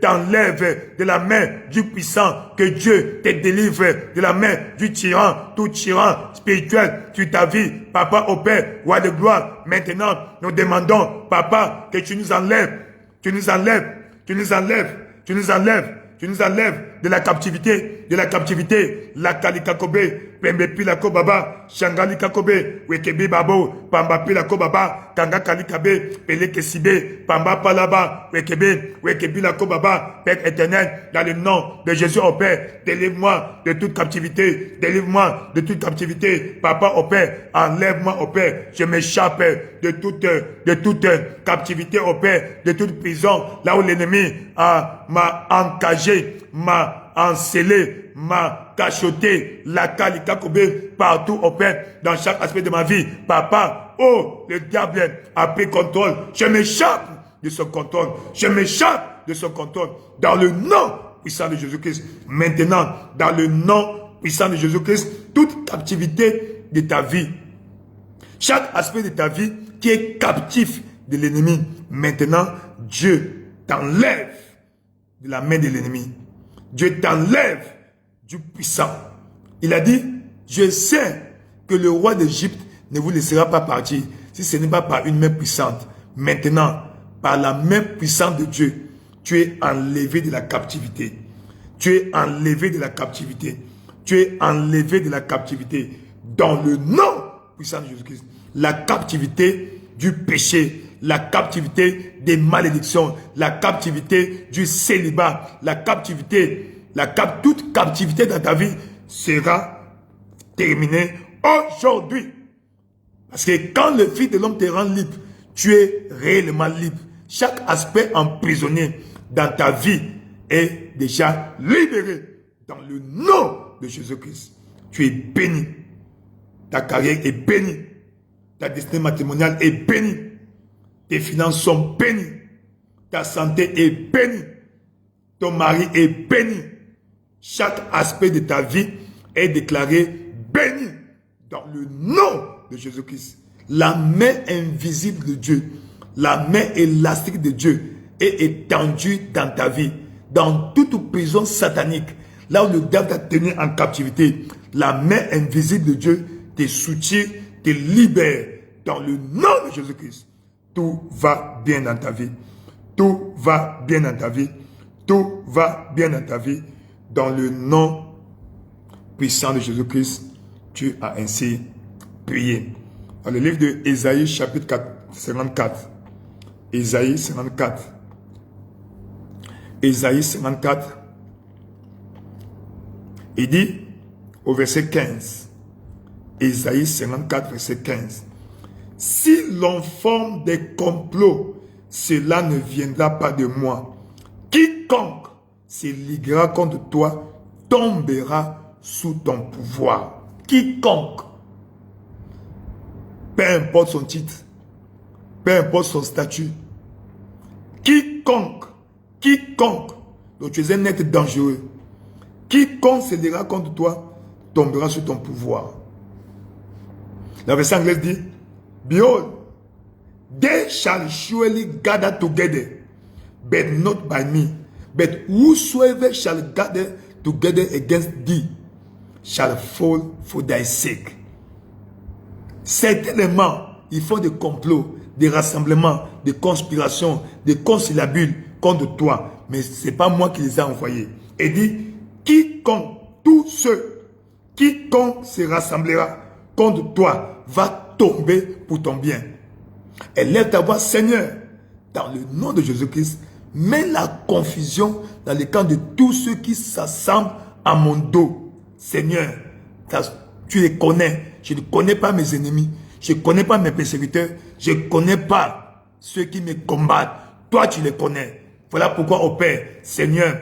t'enlève de la main du puissant, que Dieu te délivre de la main du tyran, tout tyran spirituel sur ta vie. Papa, au Père, roi de gloire, maintenant, nous demandons, Papa, que tu nous enlèves de la captivité, la kalikakobe, pembe pila kobaba, shangali kakobe, wekebe babo, pamba pila kobaba, kanga kalikabe, peleke sibe, pamba palaba, wekebe la kobaba, Père éternel, dans le nom de Jésus au Père, délivre-moi de toute captivité, Papa au Père, enlève-moi au Père, je m'échappe de toute captivité au Père, de toute prison, là où l'ennemi m'a encagé, m'a encelé, m'a cachoté, la kalikakobe, partout au Père, dans chaque aspect de ma vie. Papa, oh, le diable a pris contrôle. Je m'échappe de son contrôle. Dans le nom puissant de Jésus-Christ. Maintenant, dans le nom puissant de Jésus-Christ, toute captivité de ta vie, chaque aspect de ta vie qui est captif de l'ennemi, maintenant, Dieu t'enlève de la main de l'ennemi. Dieu t'enlève du puissant. Il a dit, je sais que le roi d'Égypte ne vous laissera pas partir si ce n'est pas par une main puissante. Maintenant, par la main puissante de Dieu, tu es enlevé de la captivité. Dans le nom puissant de Jésus-Christ. La captivité du péché, la captivité des malédictions, la captivité du célibat, toute captivité dans ta vie sera terminée aujourd'hui. Parce que quand le Fils de l'homme te rend libre, tu es réellement libre. Chaque aspect emprisonné dans ta vie est déjà libéré dans le nom de Jésus-Christ. Tu es béni. Ta carrière est bénie. Ta destinée matrimoniale est bénie. Tes finances sont bénies. Ta santé est bénie. Ton mari est béni. Chaque aspect de ta vie est déclaré béni dans le nom de Jésus-Christ. La main invisible de Dieu, la main élastique de Dieu est étendue dans ta vie, dans toute prison satanique, là où le diable t'a tenu en captivité. La main invisible de Dieu te soutient, te libère dans le nom de Jésus-Christ. Tout va bien dans ta vie. Tout va bien dans ta vie. Tout va bien dans ta vie. Dans le nom puissant de Jésus-Christ, tu as ainsi prié. Dans le livre de Ésaïe, chapitre 54. Ésaïe 54. Ésaïe 54. Il dit au verset 15. Ésaïe 54, verset 15. Si l'on forme des complots, cela ne viendra pas de moi. Quiconque se liguera contre toi tombera sous ton pouvoir. Quiconque, peu importe son titre, peu importe son statut, quiconque, donc tu es un être dangereux, quiconque se liguera contre toi tombera sous ton pouvoir. La version anglaise dit, Behold, They shall surely gather together, but not by me. But whosoever shall gather together against thee shall fall for thy sake. Certainement, ils font des complots, des rassemblements, des conspirations, des conciliabules contre toi. Mais ce n'est pas moi qui les ai envoyés. Et dit, quiconque, tous ceux, quiconque se rassemblera contre toi va tomber pour ton bien. Et lève ta voix, Seigneur, dans le nom de Jésus-Christ, mets la confusion dans le camp de tous ceux qui s'assemblent à mon dos. Seigneur, tu les connais. Je ne connais pas mes ennemis. Je ne connais pas mes persécuteurs. Je ne connais pas ceux qui me combattent. Toi, tu les connais. Voilà pourquoi, ô Père, Seigneur,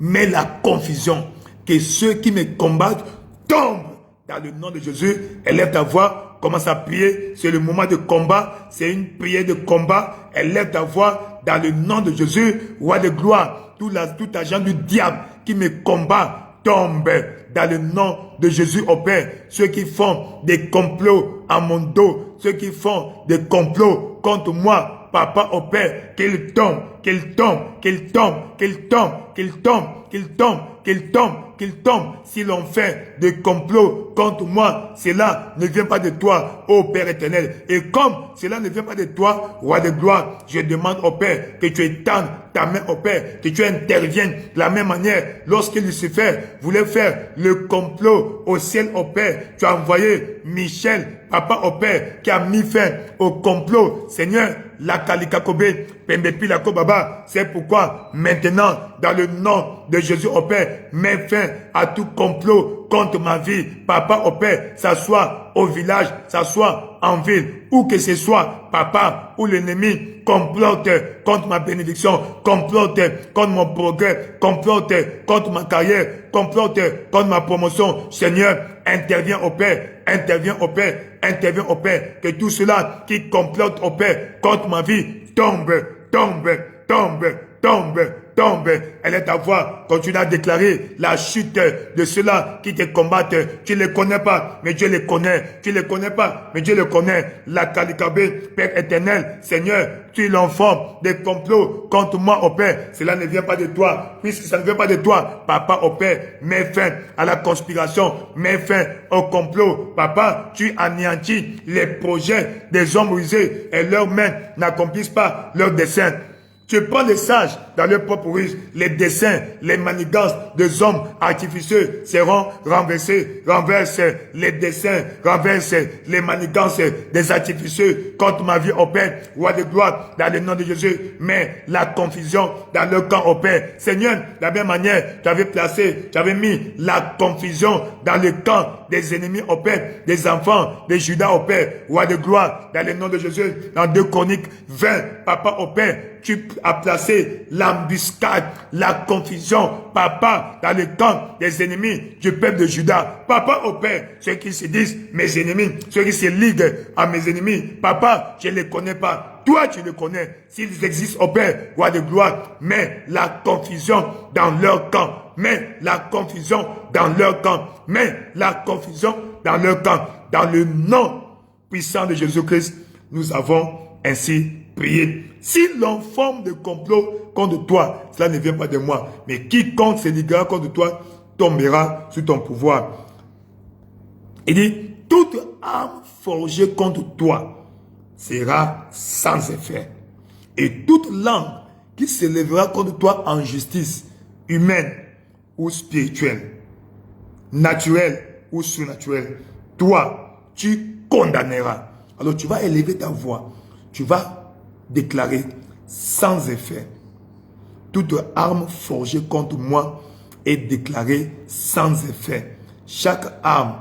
mets la confusion. Que ceux qui me combattent tombent dans le nom de Jésus. Élève ta voix, commence à prier. C'est le moment de combat. C'est une prière de combat. Élève ta voix dans le nom de Jésus. Roi de gloire, tout agent du diable qui me combat tombe dans le nom de Jésus au Père. Ceux qui font des complots à mon dos, ceux qui font des complots contre moi, Papa au Père, qu'ils tombent, qu'ils tombent, qu'ils tombent, qu'ils tombent, qu'ils tombent, qu'ils tombent, qu'ils tombent, qu'ils tombent. Si l'on fait des complots contre moi, cela ne vient pas de toi, ô Père éternel. Et comme cela ne vient pas de toi, Roi de gloire, je demande au Père que tu étendes ta main au Père, que tu interviennes de la même manière. Lorsque Lucifer voulait faire le complot au ciel au Père, tu as envoyé Michel, Papa au Père, qui a mis fin au complot. Seigneur, la Kalikakobe, Pembepi la Kobaba, c'est pourquoi maintenant, dans le nom de Jésus au Père, mets fin à tout complot contre ma vie. Papa au Père, ça soit au village, ça soit en ville, où que ce soit, Papa, où l'ennemi complote contre ma bénédiction, complote contre mon progrès, complote contre ma carrière, complote contre ma promotion. Seigneur, interviens au Père, interviens au Père, interviens au Père, que tout cela qui complote au Père contre ma vie tombe, tombe, tombe, tombe, tombe. Elle est ta voix. Continue à déclarer la chute de ceux-là qui te combattent. Tu ne les connais pas, mais Dieu les connaît. Tu ne les connais pas, mais Dieu les connaît. La Kalikabé, Père éternel, Seigneur, tu l'enfant des complots contre moi, au Père. Cela ne vient pas de toi. Puisque ça ne vient pas de toi, Papa, au Père, mets fin à la conspiration, mets fin au complot. Papa, tu anéantis les projets des hommes rusés et leurs mains n'accomplissent pas leurs desseins. Tu prends les sages dans leur propre ruse, les desseins, les manigances des hommes artificieux seront renversés. Renverse les desseins, renverse les manigances des artificieux contre ma vie au Père. Roi de gloire, dans le nom de Jésus, mets la confusion dans le camp au Père. Seigneur, de la même manière, tu avais mis la confusion dans le camp des ennemis au Père, des enfants de Judas au Père. Roi de gloire, dans le nom de Jésus, dans 2 Chroniques 20, Papa au Père, tu as placé l'embuscade, la confusion, Papa, dans le camp des ennemis du peuple de Juda. Papa au Père, ceux qui se disent mes ennemis, ceux qui se liguent à mes ennemis. Papa, je ne les connais pas. Toi, tu les connais. S'ils existent au Père, roi de gloire, mets la confusion dans leur camp. Mets la confusion dans leur camp. Mets la confusion dans leur camp. Dans le nom puissant de Jésus-Christ, nous avons ainsi prié. Si l'on forme de complot contre toi, cela ne vient pas de moi. Mais quiconque se liguera contre toi tombera sous ton pouvoir. Il dit, toute arme forgée contre toi sera sans effet. Et toute langue qui se lèvera contre toi en justice, humaine ou spirituelle, naturelle ou surnaturelle, toi, tu condamneras. Alors tu vas élever ta voix. Tu vas déclarer sans effet. Toute arme forgée contre moi est déclarée sans effet. Chaque arme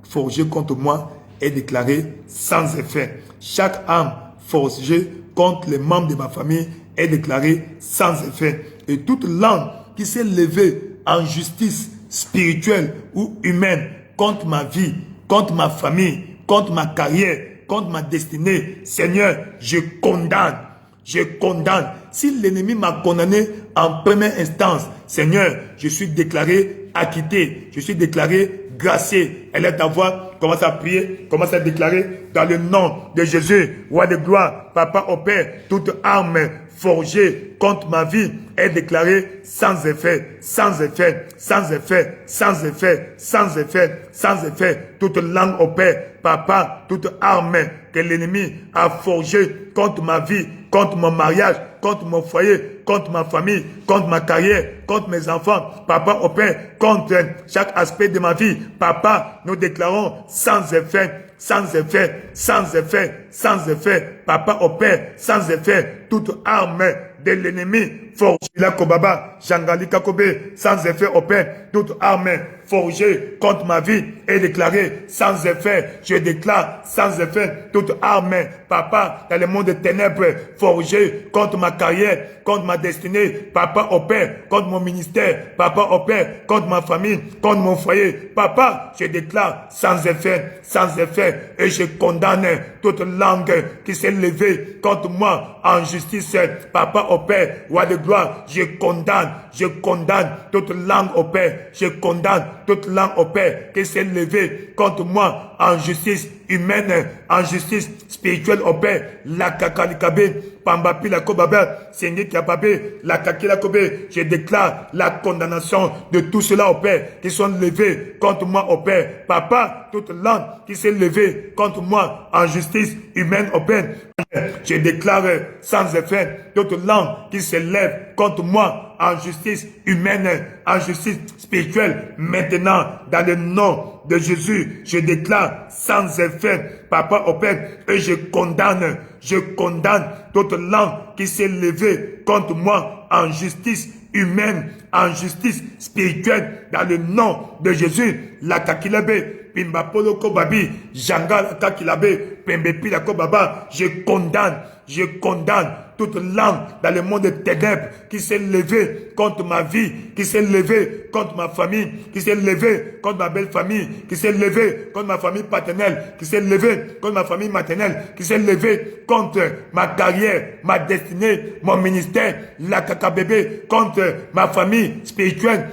forgée contre moi est déclarée sans effet. Chaque arme forgée contre les membres de ma famille est déclarée sans effet. Et toute langue qui s'est levée en justice spirituelle ou humaine contre ma vie, contre ma famille, contre ma carrière, contre ma destinée, Seigneur, je condamne. Je condamne. Si l'ennemi m'a condamné en première instance, Seigneur, je suis déclaré acquitté. Je suis déclaré gracié. Elle est ta voix. Commence à prier. Commence à déclarer dans le nom de Jésus. Roi de gloire. Papa au Père. Toute arme forgée contre ma vie est déclarée sans effet, sans effet, sans effet, sans effet, sans effet, sans effet. Toute langue au Père, Papa, toute arme que l'ennemi a forgée contre ma vie, contre mon mariage, contre mon foyer, contre ma famille, contre ma carrière, contre mes enfants, Papa au Père, contre chaque aspect de ma vie, Papa, nous déclarons sans effet, sans effet, sans effet, sans effet, Papa au Père, sans effet, toute arme de l'ennemi forgée, la Kobaba, Jangali Kakobe, sans effet au Père, toute arme forgée contre ma vie est déclarée sans effet. Je déclare sans effet toute arme, Papa, dans le monde des ténèbres, forgée contre ma carrière, contre ma destinée, Papa au Père, contre mon ministère, Papa au Père, contre ma famille, contre mon foyer, Papa, je déclare sans effet, et je condamne toute langue qui s'est levée contre moi en justice, Papa au Père, roi de gloire, je condamne toute langue au Père, je condamne toute langue au Père qui s'est levée contre moi en justice humaine, en justice spirituelle au Père, la kakalikabe, pambapi la kobabe, sengi kiababe, la kakila kobe, je déclare la condamnation de tout cela au Père qui sont levés contre moi au Père, Papa, toute langue qui s'est levée contre moi en justice humaine au Père, je déclare sans effet toute langue qui se lève contre moi en justice humaine, en justice spirituelle, maintenant, dans le nom de Jésus, je déclare sans effet, Papa au Père, et je condamne toute langue qui s'est levée contre moi en justice humaine, en justice spirituelle, dans le nom de Jésus, la kakilabe, Pimba Polo Kobabi, Janga la kakilabe, Pembe Pila Kobaba, je condamne toute langue dans le monde des ténèbres qui s'est levée contre ma vie, qui s'est levée contre ma famille, qui s'est levée contre ma belle famille, qui s'est levée contre ma famille paternelle, qui s'est levée contre ma famille maternelle, qui s'est levée contre ma carrière, ma destinée, mon ministère, la kakabébé, contre ma famille spirituelle,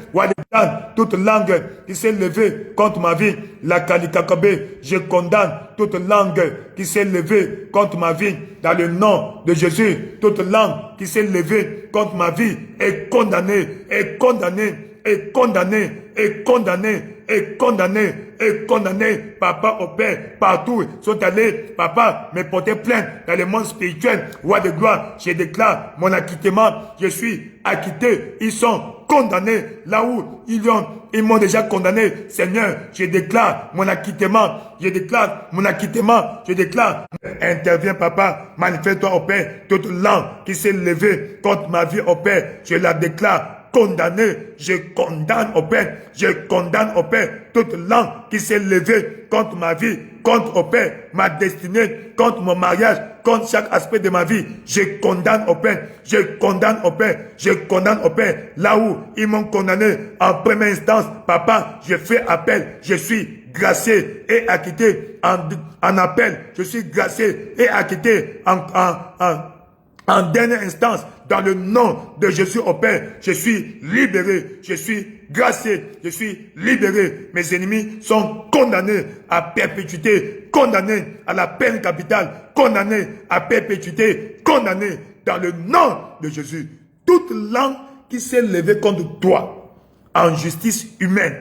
toute langue qui s'est levée contre ma vie, la kalikakabé, je condamne toute langue qui s'est levée contre ma vie, dans le nom de Jésus, toute langue qui s'est levée contre ma vie est condamnée, est condamnée, est condamnée, est condamnée, est condamnée, est condamnée, Papa au Père, partout sont allés, Papa, me porter plainte dans le monde spirituel, roi de gloire, je déclare mon acquittement, je suis acquitté, ils sont condamnés là où ils m'ont déjà condamné, Seigneur, je déclare mon acquittement, je déclare mon acquittement, je déclare, interviens Papa, manifeste-toi au Père, toute langue qui s'est levée contre ma vie au Père, je la déclare condamné, je condamne au Père, je condamne au Père toute langue qui s'est levée contre ma vie, contre au Père ma destinée, contre mon mariage, contre chaque aspect de ma vie, je condamne au Père, je condamne au Père, je condamne au Père, là où ils m'ont condamné en première instance, Papa, je fais appel, je suis gracié et acquitté en appel, je suis gracié et acquitté en dernière instance, dans le nom de Jésus au Père, je suis libéré, je suis gracié, je suis libéré. Mes ennemis sont condamnés à perpétuité, condamnés à la peine capitale, condamnés à perpétuité, condamnés dans le nom de Jésus. Toute langue qui s'est levée contre toi, en justice humaine,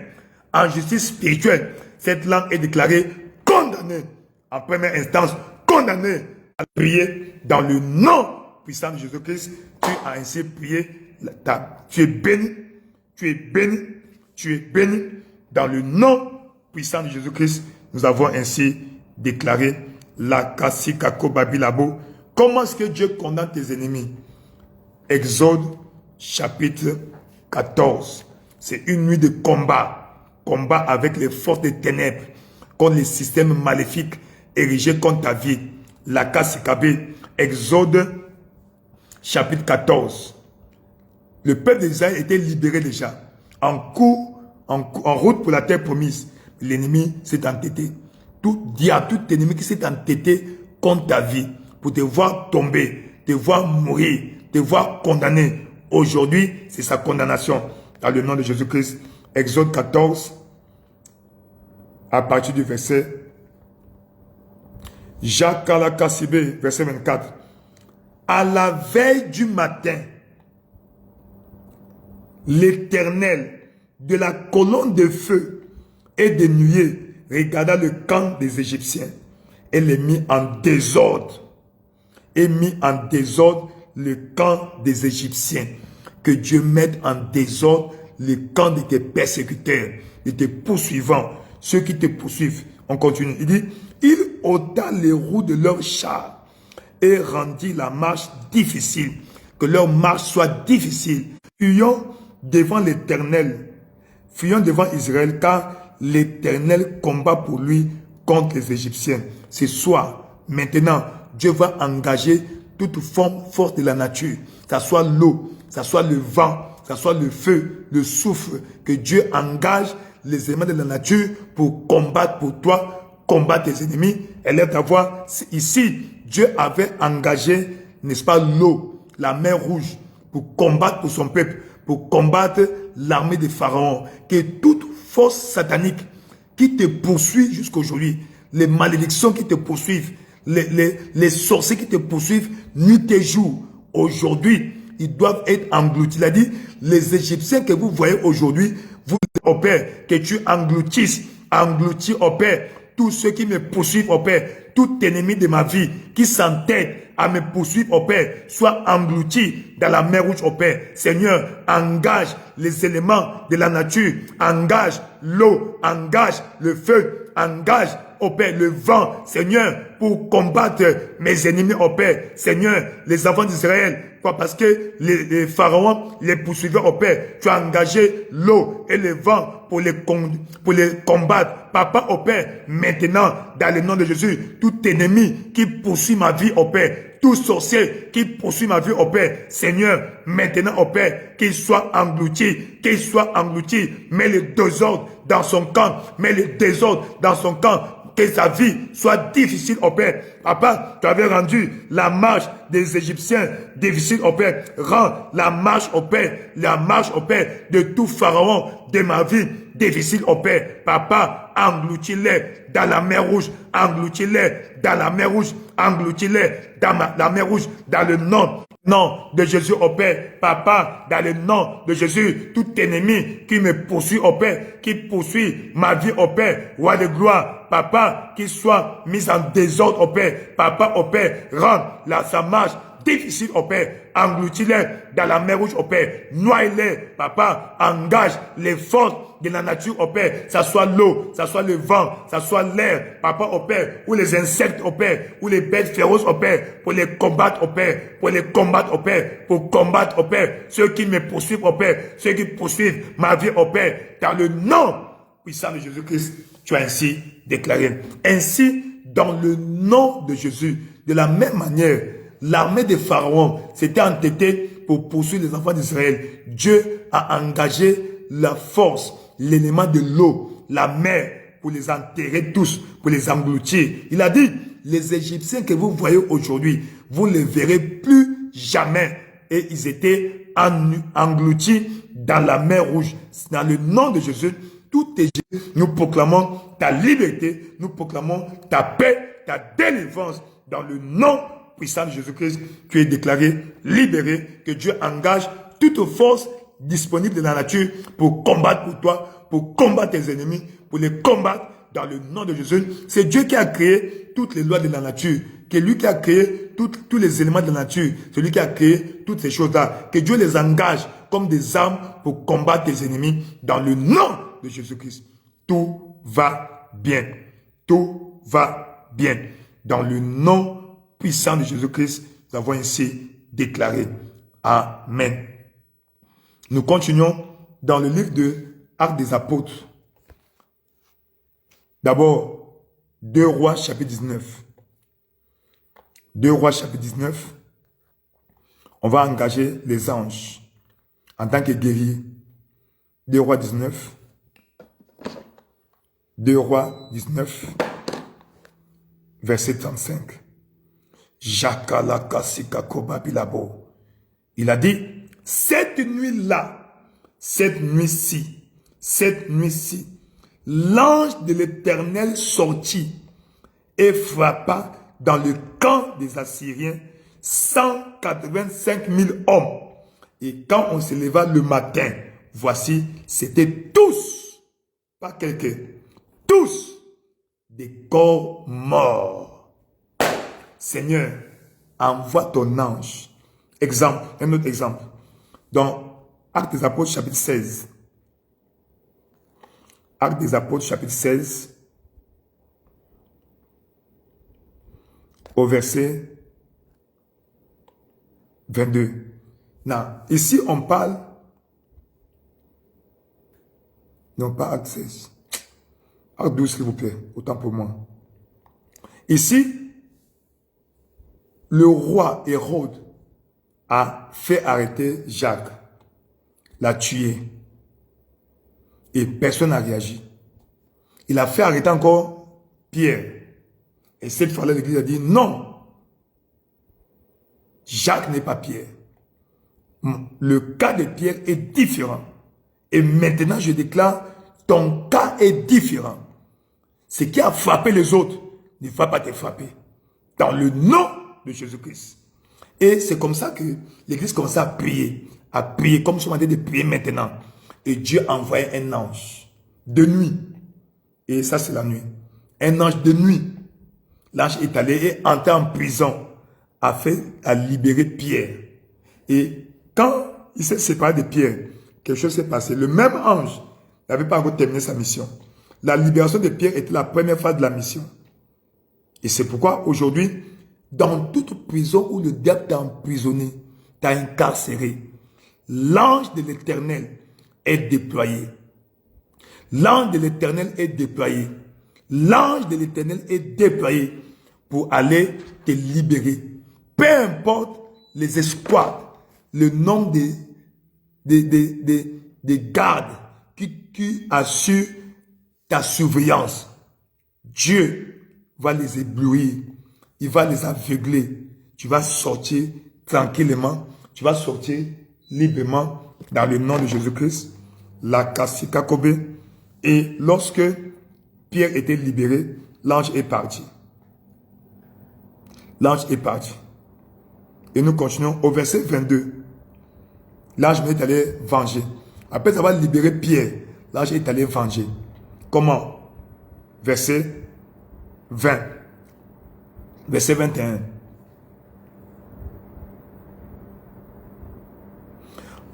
en justice spirituelle, cette langue est déclarée condamnée en première instance, condamnée à prier dans le nom puissant de Jésus-Christ. Tu as ainsi prié, tu es béni, tu es béni, tu es béni. Dans le nom puissant de Jésus-Christ, nous avons ainsi déclaré la Kassikako Babilabo. Comment est-ce que Dieu condamne tes ennemis? Exode chapitre 14. C'est une nuit de combat. Combat avec les forces des ténèbres, contre les systèmes maléfiques érigés contre ta vie. La Kassikabé. Exode chapitre 14. Le peuple d'Israël était libéré déjà. En route pour la terre promise. L'ennemi s'est entêté. Tout ennemi qui s'est entêté contre ta vie, pour te voir tomber, te voir mourir, te voir condamné. Aujourd'hui, c'est sa condamnation. Dans le nom de Jésus-Christ. Exode 14, à partir du verset Jacques Kalakassibé, verset 24. À la veille du matin, l'Éternel, de la colonne de feu et de nuée, regarda le camp des Égyptiens et les mit en désordre. Et mit en désordre le camp des Égyptiens. Que Dieu mette en désordre le camp de tes persécuteurs, de tes poursuivants, ceux qui te poursuivent. On continue. Il dit, il ôta les roues de leurs chars et rendit la marche difficile. Que leur marche soit difficile. Fuyons devant l'Éternel. Fuyons devant Israël, car l'Éternel combat pour lui contre les Égyptiens. Ce soir, maintenant, Dieu va engager toute force de la nature. Que ce soit l'eau, que ce soit le vent, que ce soit le feu, le souffle. Que Dieu engage les éléments de la nature pour combattre pour toi, combattre tes ennemis. Élève ta voix. Ici, Dieu avait engagé, n'est-ce pas, l'eau, la mer rouge, pour combattre pour son peuple, pour combattre l'armée des pharaons. Que toute force satanique qui te poursuit jusqu'aujourd'hui, les malédictions qui te poursuivent, les sorciers qui te poursuivent nuit et jour, aujourd'hui, ils doivent être engloutis. Il a dit, les Égyptiens que vous voyez aujourd'hui, vous, au Père, que tu engloutisses, engloutis, au Père, tous ceux qui me poursuivent, au Père, tout ennemi de ma vie, qui s'entête à me poursuivre, au Père, soit englouti dans la mer rouge, au Père. Seigneur, engage les éléments de la nature, engage l'eau, engage le feu, engage, au Père, le vent, Seigneur, pour combattre mes ennemis, au Père. Seigneur, les enfants d'Israël, parce que les pharaons les poursuivaient, au Père. Tu as engagé l'eau et le vent pour les combattre. Papa, au Père, maintenant, dans le nom de Jésus, tout ennemi qui poursuit ma vie, au Père, tout sorcier qui poursuit ma vie, au Père, Seigneur, maintenant, au Père, qu'il soit englouti, mets le désordre dans son camp, mets le désordre dans son camp, que sa vie soit difficile, au Père. Papa, tu avais rendu la marche des Égyptiens difficile, au Père. Rends la marche, au Père, de tout pharaon de ma vie difficile, au Père. Papa, engloutis-les dans la mer rouge, engloutis-les dans la mer rouge, engloutis-les dans la mer rouge, dans le nom de Jésus, au Père. Papa, dans le nom de Jésus, tout ennemi qui me poursuit, au Père, qui poursuit ma vie, au Père, roi de gloire, Papa, qu'il soit mis en désordre, au Père. Papa, au Père, rends sa marche difficile, au Père. Engloutis-les dans la mer rouge, au Père. Noie-les, Papa. Engage les forces de la nature, au Père. Ça soit l'eau, ça soit le vent, ça soit l'air, Papa, au Père. Ou les insectes, au Père. Ou les bêtes féroces, au Père. Pour les combattre, au Père. Pour les combattre, au Père. Pour combattre, au Père. Ceux qui me poursuivent, au Père. Ceux qui poursuivent ma vie, au Père. Dans le nom puissant de Jésus-Christ, tu as ainsi déclaré. Ainsi, dans le nom de Jésus, de la même manière, l'armée des pharaons s'était entêtée pour poursuivre les enfants d'Israël. Dieu a engagé la force, l'élément de l'eau, la mer, pour les enterrer tous, pour les engloutir. Il a dit, les Égyptiens que vous voyez aujourd'hui, vous ne les verrez plus jamais. Et ils étaient engloutis dans la mer rouge. Dans le nom de Jésus, tout Égypte, nous proclamons ta liberté, nous proclamons ta paix, ta délivrance. Dans le nom puissant de Jésus-Christ, tu es déclaré libéré, que Dieu engage toute force disponible de la nature pour combattre pour toi, pour combattre tes ennemis, pour les combattre dans le nom de Jésus. C'est Dieu qui a créé toutes les lois de la nature, c'est lui qui a créé tous les éléments de la nature, c'est lui qui a créé toutes ces choses-là, que Dieu les engage comme des armes pour combattre tes ennemis dans le nom de Jésus-Christ. Tout va bien. Tout va bien. Dans le nom puissant de Jésus-Christ, nous avons ainsi déclaré. Amen. Nous continuons dans le livre de Actes des Apôtres. D'abord, 2 Rois chapitre 19. 2 Rois chapitre 19. On va engager les anges en tant que guerriers. 2 Rois 19. 2 Rois 19, verset 35. Il a dit, cette nuit-ci, l'ange de l'Éternel sortit et frappa dans le camp des Assyriens 185 000 hommes. Et quand on se leva le matin, voici, c'était tous, pas quelqu'un, tous des corps morts. Seigneur, envoie ton ange. Exemple, un autre exemple. Dans Actes des Apôtres chapitre 16. Actes des Apôtres chapitre 16. Au verset 22. Non, ici on parle, non pas Acte 16, Acte 12 s'il vous plaît, autant pour moi. Ici, le roi Hérode a fait arrêter Jacques, l'a tué, et personne n'a réagi. Il a fait arrêter encore Pierre. Et cette fois-là, l'Église a dit non. Jacques n'est pas Pierre. Le cas de Pierre est différent. Et maintenant, je déclare, ton cas est différent. Ce qui a frappé les autres ne va pas te frapper. Dans le nom de Jésus-Christ. Et c'est comme ça que l'Église commence à prier comme je m'en de prier maintenant. Et Dieu a envoyé un ange de nuit. Et ça, c'est la nuit. Un ange de nuit. L'ange est allé et entré en prison, a libéré Pierre. Et quand il s'est séparé de Pierre, quelque chose s'est passé. Le même ange n'avait pas encore terminé sa mission. La libération de Pierre était la première phase de la mission. Et c'est pourquoi aujourd'hui, dans toute prison où le diable t'a emprisonné, t'a incarcéré, l'ange de l'Éternel est déployé. L'ange de l'Éternel est déployé. L'ange de l'Éternel est déployé pour aller te libérer. Peu importe les espoirs, le nombre des gardes qui assurent ta surveillance. Dieu va les éblouir. Il va les aveugler. Tu vas sortir tranquillement. Tu vas sortir librement dans le nom de Jésus-Christ. La Kassikakobe. Et lorsque Pierre était libéré, l'ange est parti. L'ange est parti. Et nous continuons au verset 22. L'ange est allé venger. Après avoir libéré Pierre, l'ange est allé venger. Comment? Verset 20. Verset 21.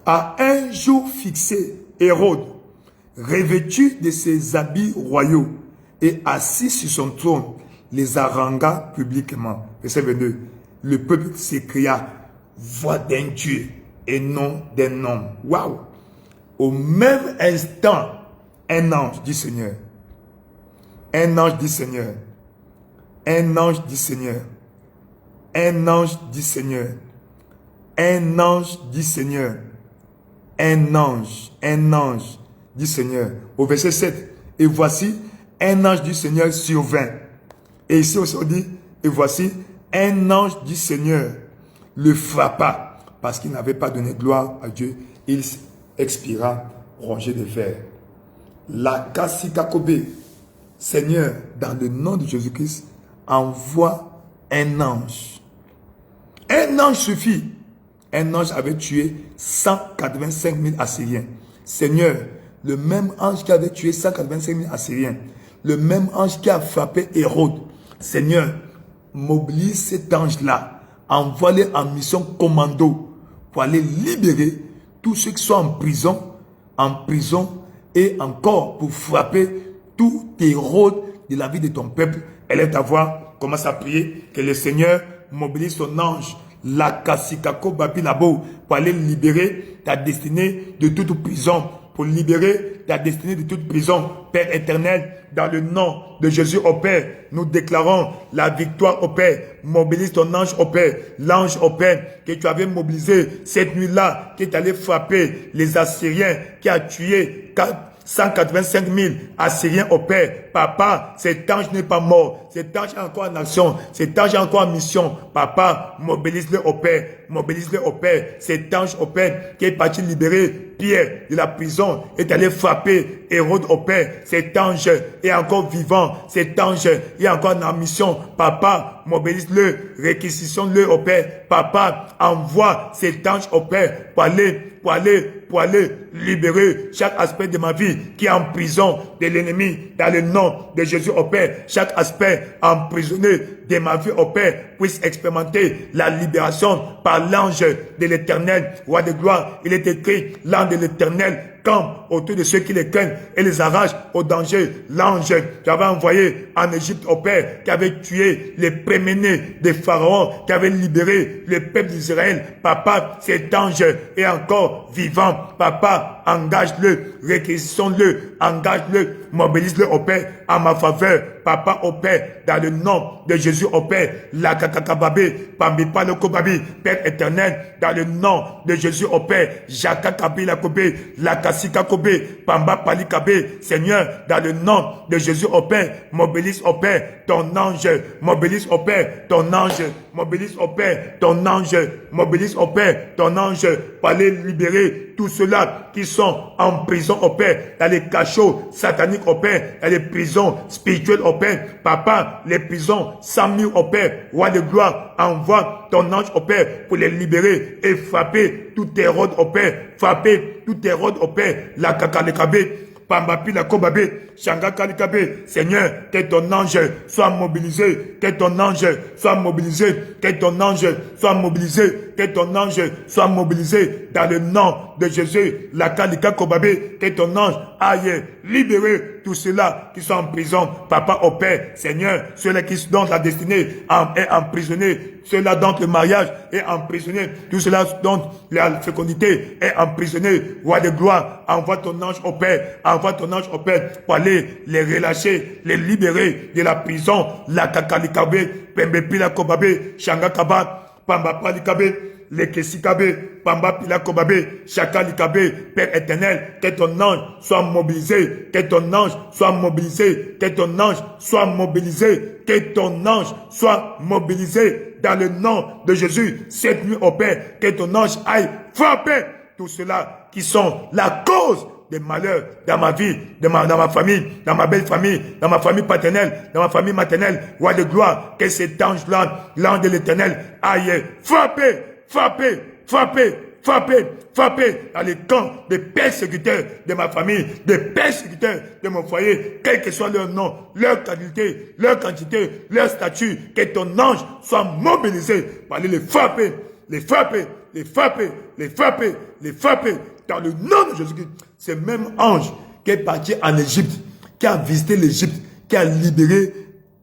À un jour fixé, Hérode, revêtu de ses habits royaux et assis sur son trône, les harangua publiquement. Verset 22. Le peuple s'écria, voix d'un Dieu et non d'un homme. Waouh! Au même instant, un ange dit Seigneur. Un ange dit Seigneur. Un ange dit Seigneur. Un ange dit Seigneur. Un ange dit Seigneur. Un ange dit Seigneur. Au verset 7. Et voici, un ange du Seigneur survint. Et ici aussi on dit, et voici, un ange du Seigneur le frappa parce qu'il n'avait pas donné gloire à Dieu. Il expira rongé de fer. La Kassikakobe, Seigneur, dans le nom de Jésus-Christ, envoie un ange. Un ange suffit. Un ange avait tué 185 000 Assyriens. Seigneur, le même ange qui avait tué 185 000 Assyriens, le même ange qui a frappé Hérode, Seigneur, mobilise cet ange-là, envoie-le en mission commando pour aller libérer tous ceux qui sont en prison et encore pour frapper tout Hérode de la vie de ton peuple. Élève ta voix, commence à prier que le Seigneur mobilise son ange, la Kassikako Babilabo, pour aller libérer ta destinée de toute prison, pour libérer ta destinée de toute prison. Père éternel, dans le nom de Jésus au Père, nous déclarons la victoire au Père. Mobilise ton ange au Père, l'ange au Père que tu avais mobilisé cette nuit-là, qui est allé frapper les Assyriens, qui a tué 185 000 Assyriens opèrent. Papa, cet ange n'est pas mort. Cet ange est encore en action. Cet ange est encore en mission. Papa, mobilise-le au Père. Mobilise-le au Père. Cet ange au Père qui est parti libérer Pierre de la prison est allé frapper Hérode au Père. Cet ange est encore vivant. Cet ange est encore en mission. Papa, mobilise-le. Réquisitionne-le au Père. Papa, envoie cet ange au Père pour aller libérer chaque aspect de ma vie qui est en prison de l'ennemi dans le nom de Jésus au Père. Chaque aspect emprisonné de ma vie au Père puisse expérimenter la libération par l'ange de l'Éternel. Roi de gloire, il est écrit, l'ange de l'Éternel campe autour de ceux qui les craignent et les arrache au danger. L'ange j'avais envoyé en Égypte au Père, qui avait tué les premiers-nés des pharaons, qui avait libéré le peuple d'Israël. Papa, cet ange est encore vivant. Papa, engage-le, réquisitionne-le, engage-le, mobilise-le au Père en ma faveur. Papa, au Père, dans le nom de Jésus au Père, la kakakababé, pambipa le kobabi, Père éternel, dans le nom de Jésus au Père, jakakabi la kobé, la kasika kobé, pamba palikabé, Seigneur, dans le nom de Jésus au Père, mobilise au Père ton ange, mobilise au Père ton ange, mobilise au Père ton ange, mobilise au Père ton ange, pour aller libérer tous ceux-là qui sont en prison au Père, dans les cachots sataniques au Père, dans les prisons spirituelles au Père. Papa, les prisons sans mur au Père, roi de gloire, envoie ton ange au Père pour les libérer et frapper tout Hérode au Père, frapper tout Hérode au Père, la kakalekabé, Pambapi la Kobabé, Shanga Kalikabé, Seigneur, que ton ange soit mobilisé, que ton ange soit mobilisé, que ton ange soit mobilisé, que ton ange soit mobilisé dans le nom de Jésus, la Kalika Kobabé, que ton ange aille libérer tous ceux-là qui sont en prison, Papa au Père, Seigneur, ceux-là qui dont la destinée est emprisonnée, ceux-là dont le mariage est emprisonné, tout cela dont la fécondité est emprisonnée, roi de gloire, envoie ton ange au Père, envoie ton ange au Père pour aller les relâcher, les libérer de la prison, la Kakalikabe, Pembe Pila Kobabe, Shanga Kaba, Pamba Palikabe, les Kesikabe, Pamba Pila Kobabe, Chakalikabe, Père éternel, que ton ange soit mobilisé, que ton ange soit mobilisé, que ton ange soit mobilisé, que ton ange soit mobilisé dans le nom de Jésus, cette nuit au Père, que ton ange aille frapper tous ceux-là qui sont la cause des malheurs dans ma vie, dans ma famille, dans ma belle famille, dans ma famille paternelle, dans ma famille maternelle, roi de gloire, que cet ange-là, l'ange de l'Éternel, aille frapper dans les camps des persécuteurs de ma famille, des persécuteurs de mon foyer, quel que soit leur nom, leur qualité, leur statut, que ton ange soit mobilisé pour aller les frapper dans le nom de Jésus-Christ. Ce même ange qui est parti en Égypte, qui a visité l'Égypte, qui a libéré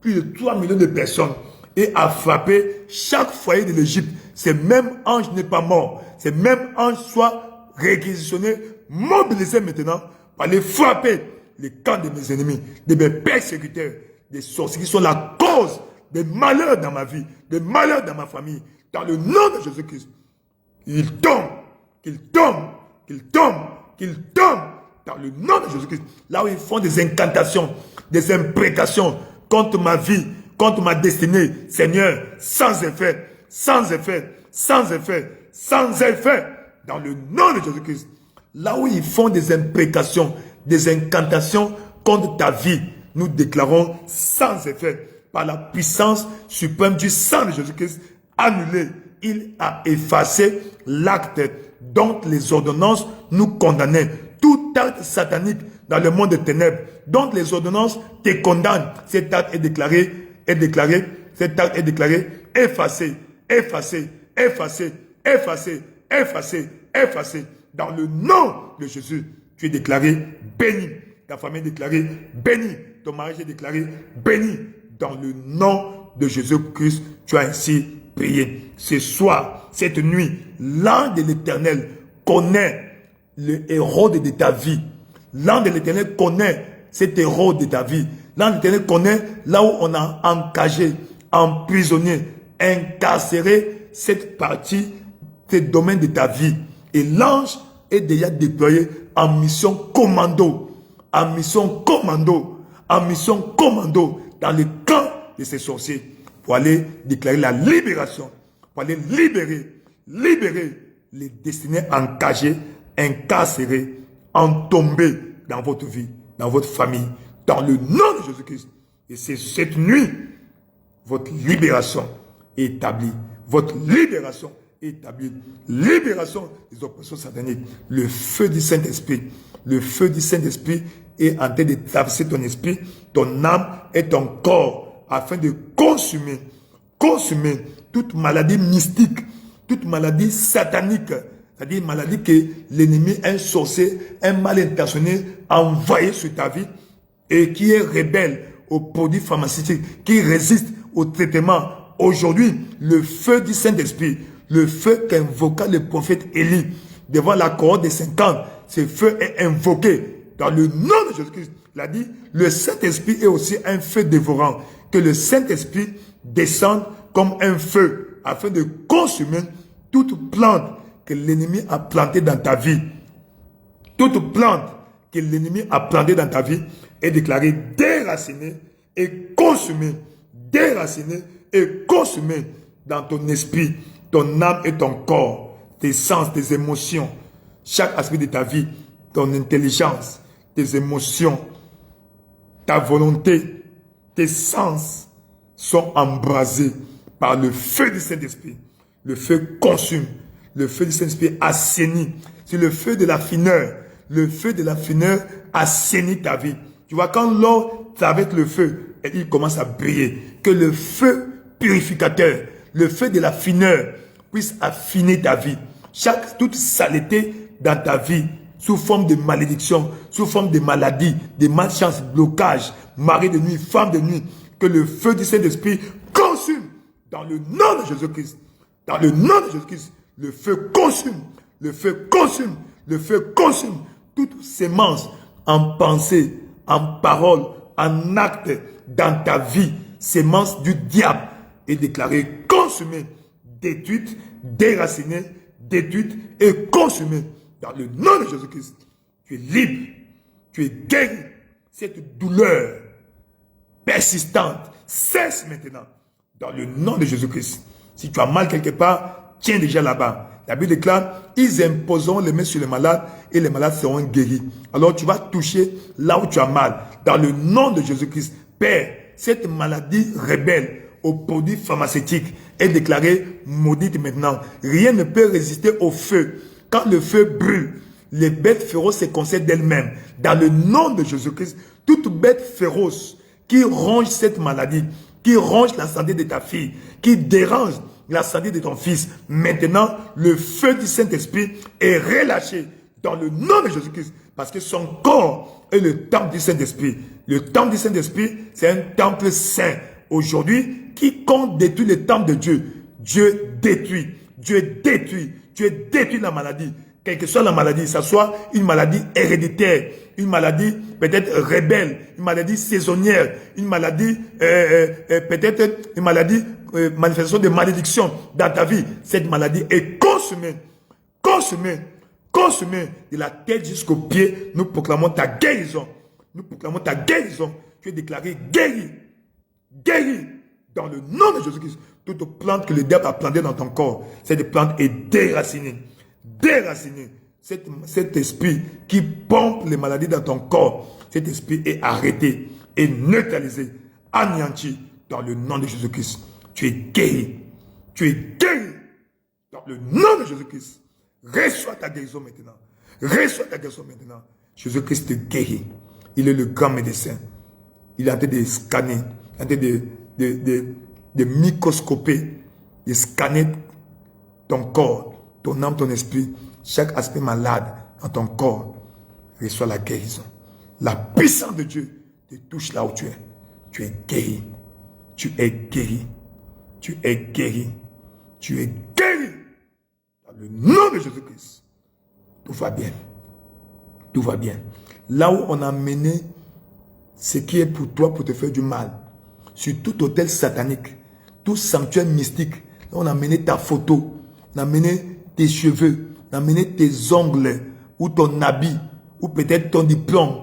plus de 3 millions de personnes et a frappé chaque foyer de l'Égypte. Ce même ange n'est pas mort. Ce même ange soit réquisitionné, mobilisé maintenant pour aller frapper les camps de mes ennemis, de mes persécuteurs, des sorciers qui sont la cause des malheurs dans ma vie, des malheurs dans ma famille. Dans le nom de Jésus-Christ, qu'il tombe dans le nom de Jésus-Christ. Là où ils font des incantations, des imprécations contre ma vie, contre ma destinée, Seigneur, sans effet, dans le nom de Jésus-Christ. Là où ils font des imprécations, des incantations contre ta vie, nous déclarons sans effet, par la puissance suprême du sang de Jésus-Christ, annulé. Il a effacé l'acte dont les ordonnances nous condamnaient. Tout acte satanique dans le monde des ténèbres, dont les ordonnances te condamnent. Cet acte est déclaré, effacé. Dans le nom de Jésus, tu es déclaré béni. Ta famille est déclarée bénie. Ton mariage est déclaré béni. Dans le nom de Jésus-Christ, tu as ainsi prié. Ce soir, cette nuit, l'ange de l'Éternel connaît le héros de ta vie. L'ange de l'Éternel connaît cet héros de ta vie. L'ange de l'Éternel connaît là où on a encagé, emprisonné, incarcéré cette partie, ce domaine de ta vie. Et l'ange est déjà déployé en mission commando en mission commando dans le camp de ces sorciers pour aller déclarer la libération, pour aller libérer les destinées encagées, incarcérées, entombées dans votre vie, dans votre famille, dans le nom de Jésus-Christ. Et c'est cette nuit, votre libération est établie. Votre libération est établie. Libération des oppressions sataniques. Le feu du Saint-Esprit. Le feu du Saint-Esprit est en train de traverser ton esprit, ton âme et ton corps afin de consumer toute maladie mystique, toute maladie satanique, c'est-à-dire maladie que l'ennemi, un sorcier, un mal intentionné a envoyé sur ta vie et qui est rebelle aux produits pharmaceutiques, qui résiste au traitement. Aujourd'hui, le feu du Saint-Esprit, le feu qu'invoqua le prophète Élie devant la cohorte des 50, ce feu est invoqué dans le nom de Jésus-Christ. Il a dit, le Saint-Esprit est aussi un feu dévorant, que le Saint-Esprit descende comme un feu afin de consumer toute plante que l'ennemi a plantée dans ta vie. Toute plante que l'ennemi a plantée dans ta vie est déclarée déracinée et consumée. Déracinée et consumée dans ton esprit, ton âme et ton corps, tes sens, tes émotions, chaque aspect de ta vie, ton intelligence, tes émotions, ta volonté, tes sens sont embrasés par le feu du Saint-Esprit. Le feu consume, le feu du Saint-Esprit assainit. C'est le feu de la fineur. Le feu de la fineur assainit ta vie. Tu vois, quand l'or traverse le feu, et il commence à briller. Que le feu purificateur, le feu de la fineur, puisse affiner ta vie. Toute saleté dans ta vie, sous forme de malédiction, sous forme de maladie, de malchance, blocage, mari de nuit, femme de nuit, que le feu du Saint-Esprit consume dans le nom de Jésus-Christ. Dans le nom de Jésus-Christ, le feu consume, le feu consume, le feu consume toute sémence en pensée, en parole, en acte dans ta vie, sémence du diable est déclarée consumée, détruite, déracinée, détruite et consumée dans le nom de Jésus-Christ. Tu es libre, tu es guéri. Cette douleur persistante cesse maintenant dans le nom de Jésus-Christ. Si tu as mal quelque part, tiens déjà là-bas. La Bible déclare, ils imposeront les mains sur les malades et les malades seront guéris. Alors tu vas toucher là où tu as mal. Dans le nom de Jésus-Christ, Père, cette maladie rebelle aux produits pharmaceutiques est déclarée maudite maintenant. Rien ne peut résister au feu. Quand le feu brûle, les bêtes féroces se concèdent d'elles-mêmes. Dans le nom de Jésus-Christ, toute bête féroce qui ronge cette maladie, qui ronge la santé de ta fille, qui dérange la santé de ton fils, maintenant, le feu du Saint-Esprit est relâché dans le nom de Jésus-Christ, parce que son corps est le temple du Saint-Esprit. Le temple du Saint-Esprit, c'est un temple saint. Aujourd'hui, quiconque détruit le temple de Dieu, Dieu détruit. Dieu détruit. Dieu détruit la maladie. Quelle que soit la maladie, ça soit une maladie héréditaire, une maladie peut-être rebelle, une maladie saisonnière, une maladie peut-être une maladie manifestation de malédiction dans ta vie. Cette maladie est consumée, consumée, consumée de la tête jusqu'aux pieds. Nous proclamons ta guérison. Nous proclamons ta guérison. Tu es déclaré guéri, guéri dans le nom de Jésus-Christ. Toute plante que le diable a plantée dans ton corps, cette plante est déracinée. Déraciné. Cet esprit qui pompe les maladies dans ton corps, cet esprit est arrêté, est neutralisé, anéanti dans le nom de Jésus-Christ. Tu es guéri. Tu es guéri dans le nom de Jésus-Christ. Reçois ta guérison maintenant. Reçois ta guérison maintenant. Jésus-Christ te guérit. Il est le grand médecin. Il est en train de scanner, en train de microscoper, de scanner ton corps, ton âme, ton esprit, chaque aspect malade dans ton corps. Reçois la guérison. La puissance de Dieu te touche là où tu es. Tu es guéri. Tu es guéri. Tu es guéri. Tu es guéri. Dans le nom de Jésus-Christ. Tout va bien. Tout va bien. Là où on a mené ce qui est pour toi, pour te faire du mal, sur tout hôtel satanique, tout sanctuaire mystique, là on a mené ta photo, on a mené tes cheveux, on a mené tes ongles, ou ton habit, ou peut-être ton diplôme.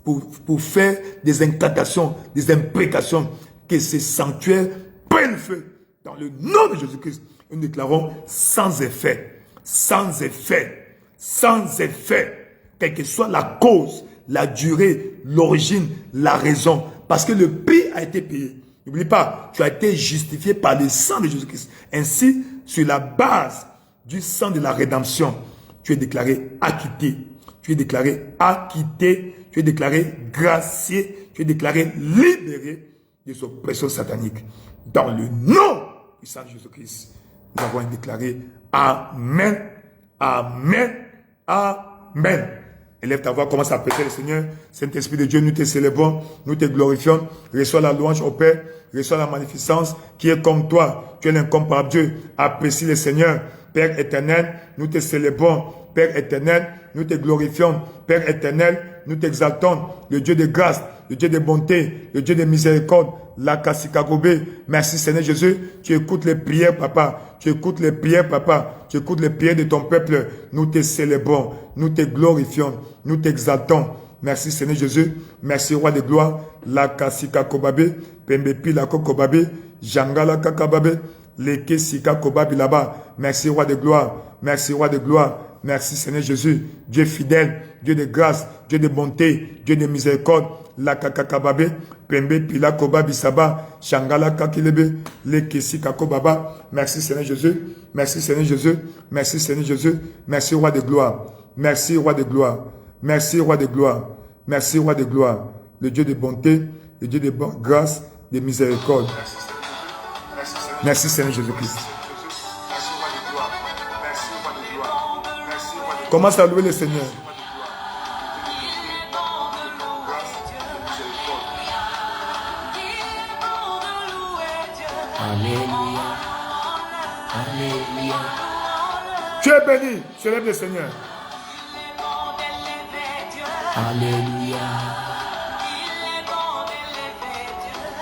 pour faire des incantations, des imprécations, que ces sanctuaires prennent feu. Dans le nom de Jésus-Christ, nous déclarons sans effet, sans effet, sans effet, quelle que soit la cause, la durée, l'origine, la raison, parce que le prix a été payé. N'oublie pas, tu as été justifié par le sang de Jésus-Christ. Ainsi, sur la base du sang de la rédemption, tu es déclaré acquitté, tu es déclaré acquitté, tu es déclaré gracié, tu es déclaré libéré de cette oppression satanique. Dans le nom puissant de Jésus-Christ, nous avons déclaré Amen, Amen, Amen. Élève ta voix, commence à prêter le Seigneur. Saint-Esprit de Dieu, nous te célébrons, nous te glorifions. Reçois la louange au Père, reçois la magnificence qui est comme toi. Tu es l'incomparable Dieu. Apprécie le Seigneur. Père éternel, nous te célébrons. Père éternel, nous te glorifions. Père éternel, nous t'exaltons. Le Dieu de grâce, le Dieu de bonté, le Dieu de miséricorde. La Kassikagobé. Merci Seigneur Jésus. Tu écoutes les prières, Papa. Tu écoutes les prières, Papa. Tu écoutes les prières de ton peuple. Nous te célébrons. Nous te glorifions. Nous t'exaltons. Merci Seigneur Jésus. Merci Roi de gloire. La Kassikakobabé. Pembepi la Kokobabé. Jangala Kakababé. Leke Sika Kobabi là-bas. Merci Roi de gloire. Merci Roi de gloire. Merci Seigneur Jésus. Dieu fidèle. Dieu de grâce. Dieu de bonté. Dieu de miséricorde. La Kakakababé. Pembe Pila Kobabi Saba. Shangala Kakilebe. Leke Sika Kobaba. Merci Seigneur Jésus. Merci Seigneur Jésus. Merci Seigneur Jésus. Merci Roi de gloire. Merci Roi de gloire. Merci Roi de gloire. Merci Roi de gloire. Le Dieu de bonté. Le Dieu de grâce. De miséricorde. Merci Seigneur Jésus-Christ. Commence à louer le Seigneur. Alléluia. Alléluia. Tu es béni. Célèbre le Seigneur. Alléluia.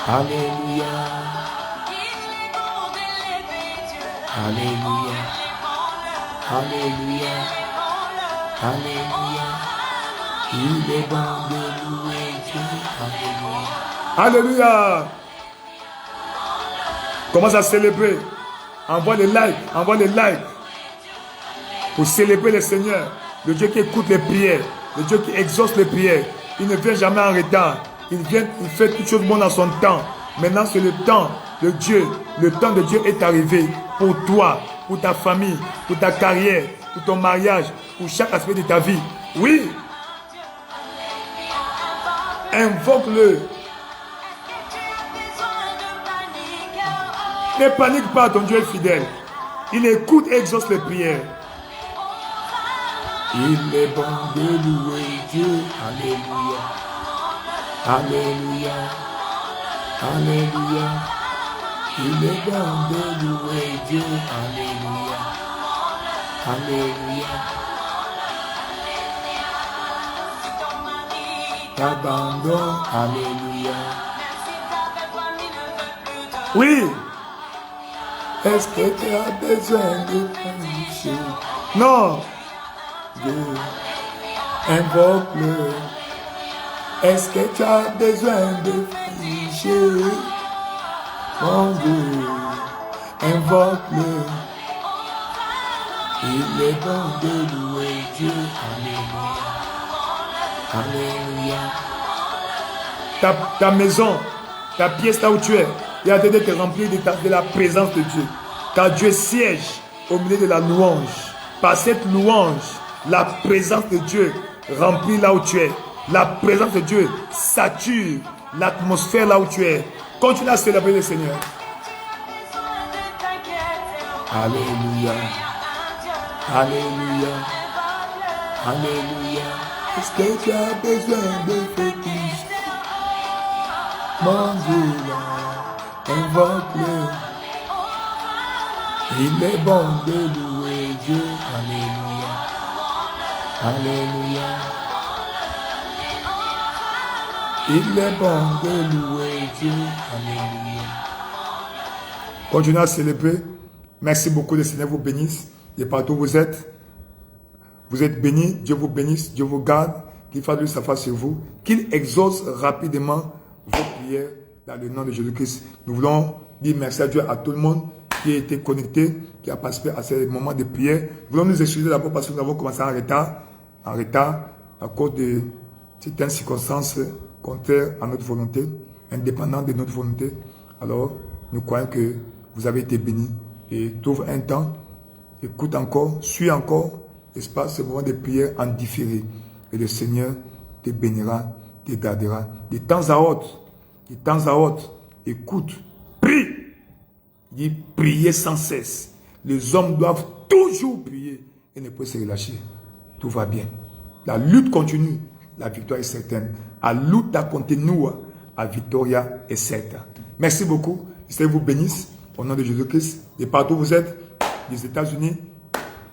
Alléluia. Alléluia. Alléluia. Alléluia. Il est bon de louer Dieu. Alléluia. Alléluia. Commence à célébrer. Envoie les likes. Envoie les likes. Pour célébrer le Seigneur. Le Dieu qui écoute les prières. Le Dieu qui exauce les prières. Il ne vient jamais en retard. Il fait toutes choses bonnes dans son temps. Maintenant, c'est le temps de Dieu. Le temps de Dieu est arrivé pour toi, pour ta famille, pour ta carrière, pour ton mariage, pour chaque aspect de ta vie. Oui. Invoque-le. Ne panique pas, ton Dieu est fidèle. Il écoute et exauce les prières. Il est bon de louer Dieu. Alléluia. Alléluia. Alléluia. Il est bon de louer Dieu. Alléluia. Alléluia. T'abandonnes. Alléluia. Oui. Est-ce que tu as besoin de prier? Non. Dieu, invoque-le. Est-ce que tu as besoin de prier? Mon Dieu, invoque-le. Il est bon de louer Dieu. Alléluia. Alléluia. Ta maison, ta pièce là où tu es, il a été rempli de la présence de Dieu. Car Dieu siège au milieu de la louange. Par cette louange, la présence de Dieu remplit là où tu es. La présence de Dieu sature l'atmosphère là où tu es. Continue à célébrer le Seigneur. Alléluia. Alléluia. Alléluia. Est-ce que tu as besoin de fétiche? Mon Dieu, invoque-le. Il est bon de louer Dieu. Alléluia. Alléluia. Il est bon de louer Dieu. Alléluia. Continuez à célébrer. Merci beaucoup, le Seigneur vous bénisse. Et partout où vous êtes bénis. Dieu vous bénisse. Dieu vous garde. qu'il fasse lui sa face sur vous, qu'il exauce rapidement vos prières dans le nom de Jésus-Christ. Nous voulons dire merci à Dieu, à tout le monde qui a été connecté, qui a participé à ces moments de prière. Nous voulons nous excuser d'abord parce que nous avons commencé en retard à cause de certaines circonstances contraires à notre volonté, indépendantes de notre volonté. Alors, nous croyons que vous avez été bénis et trouve un temps, écoute encore, suis encore, n'est-ce pas, ce moment de prière en différé. Et le Seigneur te bénira, te gardera. De temps à autre, écoute, prie. Dis, priez sans cesse. Les hommes doivent toujours prier et ne peuvent se relâcher. Tout va bien. La lutte continue. La victoire est certaine. A luta continua. A victoria est certaine. Merci beaucoup. Que Dieu vous bénisse. Au nom de Jésus-Christ. Et partout où vous êtes, des États-Unis,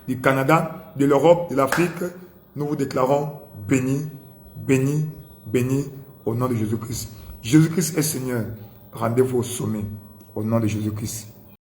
du Canada, de l'Europe, de l'Afrique, nous vous déclarons bénis, bénis, bénis au nom de Jésus-Christ. Jésus-Christ est Seigneur. Rendez-vous au sommet au nom de Jésus-Christ.